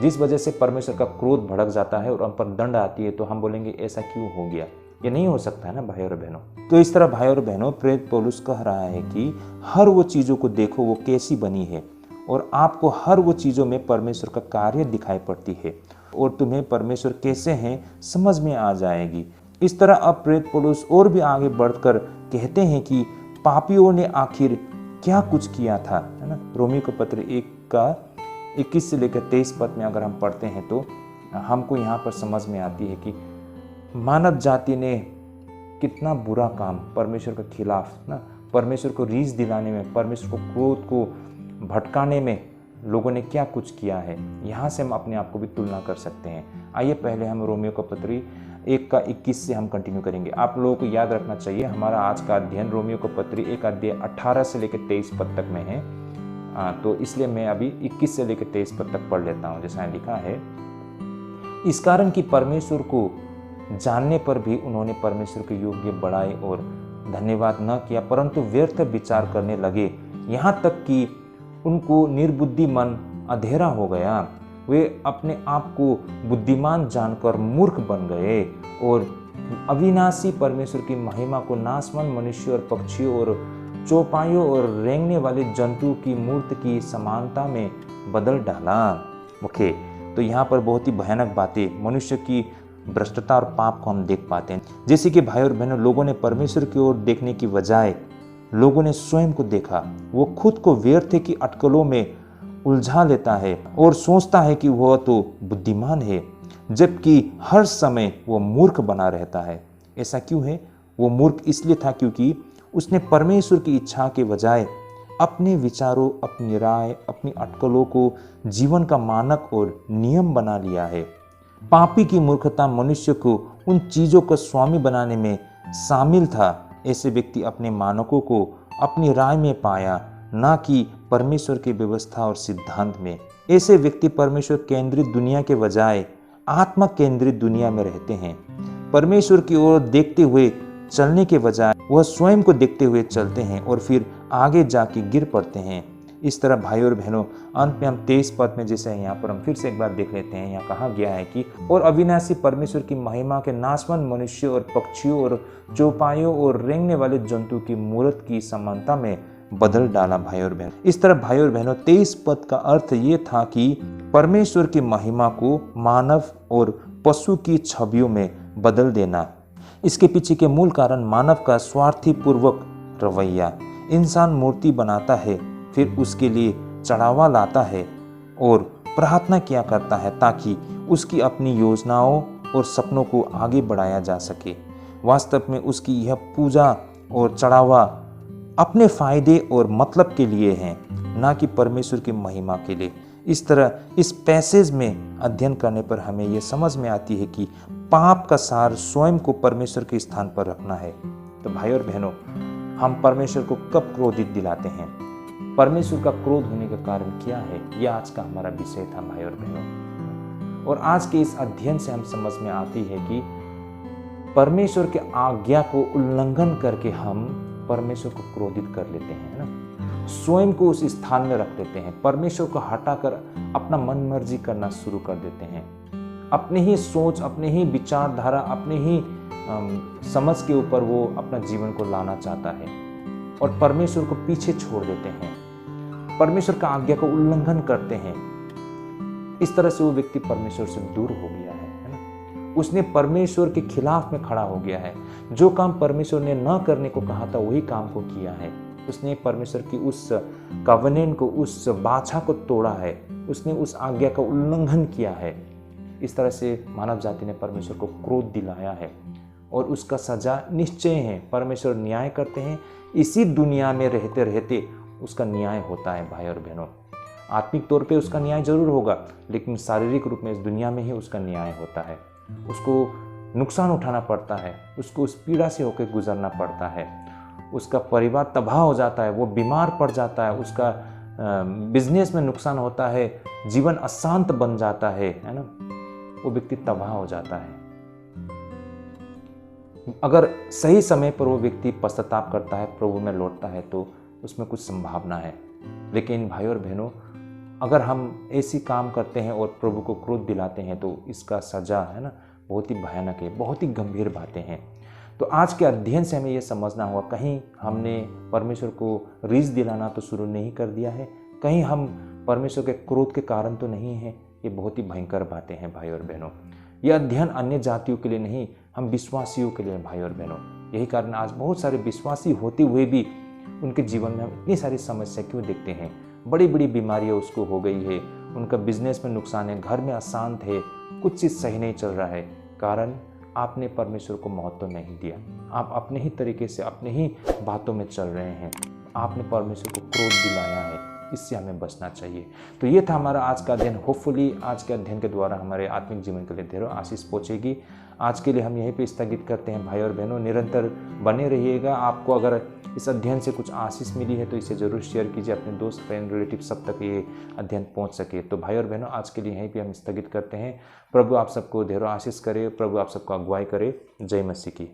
जिस वजह से परमेश्वर का क्रोध भड़क जाता है और हम पर दंड आती है, तो हम बोलेंगे ऐसा क्यों हो गया? ये नहीं हो सकता है ना भाई और बहनों। तो इस तरह भाई और बहनों, प्रेरित पौलुस कह रहा है कि हर वो चीज़ों को देखो वो कैसी बनी है, और आपको हर वो चीज़ों में परमेश्वर का कार्य दिखाई पड़ती है, और तुम्हें परमेश्वर कैसे हैं समझ में आ जाएगी। इस तरह अब प्रेरित पौलुस और भी आगे बढ़कर कहते हैं कि पापियों ने आखिर क्या कुछ किया था, है ना। रोमी को पत्र 1 का 21 से लेकर 23 पद में अगर हम पढ़ते हैं तो हमको यहाँ पर समझ में आती है कि मानव जाति ने कितना बुरा काम परमेश्वर के खिलाफ ना, परमेश्वर को रीस दिलाने में, परमेश्वर को क्रोध को भटकाने में लोगों ने क्या कुछ किया है। यहाँ से हम अपने आप को भी तुलना कर सकते हैं। आइए पहले हम रोमियो का पत्री 1 का 21 से हम कंटिन्यू करेंगे। आप लोगों को याद रखना चाहिए हमारा आज का अध्ययन रोमियो का पत्री 1 अध्याय 18 से लेकर 23 पद तक में है। तो इसलिए मैं अभी 21 से लेकर 23 पद तक पढ़ लेता हूँ। जैसा लिखा है, इस कारण कि परमेश्वर को जानने पर भी उन्होंने परमेश्वर के योग्य बड़ाई और धन्यवाद न किया, परंतु व्यर्थ विचार करने लगे, यहाँ तक कि उनको निर्बुद्धि मन अधेरा हो गया। वे अपने आप को बुद्धिमान जानकर मूर्ख बन गए और अविनाशी परमेश्वर की महिमा को नाशवान मनुष्य और पक्षियों और चौपाइयों और रेंगने वाले जंतु की मूर्ति की समानता में बदल डाला। ओके, तो यहाँ पर बहुत ही भयानक बातें, मनुष्य की भ्रष्टता और पाप को हम देख पाते हैं। जैसे कि भाई और बहनों, लोगों ने परमेश्वर की ओर देखने की बजाय लोगों ने स्वयं को देखा। वो खुद को व्यर्थ की अटकलों में उलझा लेता है और सोचता है कि वह तो बुद्धिमान है, जबकि हर समय वो मूर्ख बना रहता है। ऐसा क्यों है? वो मूर्ख इसलिए था क्योंकि उसने परमेश्वर की इच्छा के बजाय अपने विचारों, अपनी राय, अपनी अटकलों को जीवन का मानक और नियम बना लिया है। पापी की मूर्खता मनुष्य को उन चीज़ों का स्वामी बनाने में शामिल था। ऐसे व्यक्ति अपने मानकों को अपनी राय में पाया, ना कि परमेश्वर की व्यवस्था और सिद्धांत में। ऐसे व्यक्ति परमेश्वर केंद्रित दुनिया के बजाय आत्मा केंद्रित दुनिया में रहते हैं। परमेश्वर की ओर देखते हुए चलने के बजाय वह स्वयं को देखते हुए चलते हैं और फिर आगे जाके गिर पड़ते हैं। इस तरह भाई और बहनों, अंत में हम 23 पद में जैसे यहाँ पर हम फिर से एक बार देख लेते हैं। यहाँ कहा गया है कि और अविनाशी परमेश्वर की महिमा के नाशवान मनुष्य और पक्षियों और चौपाइयों और रेंगने वाले जंतु की मूर्त की समानता में बदल डाला। भाई और बहन, इस तरह भाई और बहनों, 23 पद का अर्थ ये था कि परमेश्वर की महिमा को मानव और पशु की छवियों में बदल देना। इसके पीछे के मूल कारण मानव का स्वार्थी पूर्वक रवैया। इंसान मूर्ति बनाता है, फिर उसके लिए चढ़ावा लाता है और प्रार्थना किया करता है ताकि उसकी अपनी योजनाओं और सपनों को आगे बढ़ाया जा सके। वास्तव में उसकी यह पूजा और चढ़ावा अपने फायदे और मतलब के लिए हैं, ना कि परमेश्वर की महिमा के लिए। इस तरह इस पैसेज में अध्ययन करने पर हमें यह समझ में आती है कि पाप का सार स्वयं को परमेश्वर के स्थान पर रखना है। तो भाई और बहनों, हम परमेश्वर को कब क्रोधित दिलाते हैं? परमेश्वर का क्रोध होने का कारण क्या है? यह आज का हमारा विषय था भाई और बहनों। और आज के इस अध्ययन से हम समझ में आती है कि परमेश्वर के आज्ञा को उल्लंघन करके हम परमेश्वर को क्रोधित कर लेते हैं ना, स्वयं को उस स्थान में रख लेते हैं, परमेश्वर को हटाकर अपना मन मर्जी करना शुरू कर देते हैं, अपने ही सोच, अपने ही विचारधारा, अपने ही समझ के ऊपर वो अपना जीवन को लाना चाहता है और परमेश्वर को पीछे छोड़ देते हैं, परमेश्वर का आज्ञा को उल्लंघन करते हैं। इस तरह से वो व्यक्ति परमेश्वर से दूर हो गया है ना, उसने परमेश्वर के खिलाफ में खड़ा हो गया है। जो काम परमेश्वर ने न करने को कहा था वही काम को किया है। उसने परमेश्वर की उस कवनेंट को, उस वाचा को तोड़ा है, उसने उस आज्ञा का उल्लंघन किया है। इस तरह से मानव जाति ने परमेश्वर को क्रोध दिलाया है और उसका सजा निश्चय है। परमेश्वर न्याय करते हैं, इसी दुनिया में रहते रहते उसका न्याय होता है भाई और बहनों। आत्मिक तौर पे उसका न्याय जरूर होगा, लेकिन शारीरिक रूप में इस दुनिया में ही उसका न्याय होता है। उसको नुकसान उठाना पड़ता है, उसको उस पीड़ा से होकर गुजरना पड़ता है, उसका परिवार तबाह हो जाता है, वो बीमार पड़ जाता है, उसका बिजनेस में नुकसान होता है, जीवन अशांत बन जाता है ना, वो व्यक्ति तबाह हो जाता है। अगर सही समय पर वो व्यक्ति पश्चाताप करता है, प्रभु में लौटता है, तो उसमें कुछ संभावना है। लेकिन भाई और बहनों, अगर हम ऐसी काम करते हैं और प्रभु को क्रोध दिलाते हैं तो इसका सजा है ना बहुत ही भयानक है, बहुत ही गंभीर बातें हैं। तो आज के अध्ययन से हमें यह समझना होगा, कहीं हमने परमेश्वर को रीस दिलाना तो शुरू नहीं कर दिया है, कहीं हम परमेश्वर के क्रोध के कारण तो नहीं है। ये बहुत ही भयंकर बातें हैं भाई और बहनों। यह अध्ययन अन्य जातियों के लिए नहीं, हम विश्वासियों के लिए भाई और बहनों। यही कारण आज बहुत सारे विश्वासी होते हुए भी उनके जीवन में हम इतनी सारी समस्या क्यों देखते हैं। बड़ी बड़ी बीमारियां उसको हो गई है, उनका बिजनेस में नुकसान है, घर में अशांत है, कुछ चीज़ सही नहीं चल रहा है। कारण आपने परमेश्वर को महत्व नहीं दिया, आप अपने ही तरीके से अपने ही बातों में चल रहे हैं, आपने परमेश्वर को क्रोध दिलाया है। इससे हमें बचना चाहिए। तो ये था हमारा आज का अध्ययन। होपफुली आज के अध्ययन के द्वारा हमारे आत्मिक जीवन के लिए ढेरों आशीष पहुंचेगी। आज के लिए हम यहीं पे स्थगित करते हैं भाई और बहनों। निरंतर बने रहिएगा। आपको अगर इस अध्ययन से कुछ आशीष मिली है तो इसे जरूर शेयर कीजिए, अपने दोस्त, फ्रेंड, रिलेटिव सब तक ये अध्ययन पहुंच सके। तो भाई और बहनों, आज के लिए यहीं पे हम स्थगित करते हैं। प्रभु आप सबको ढेरों आशीष करे, प्रभु आप सबको अगुवाई करे। जय मसीह की।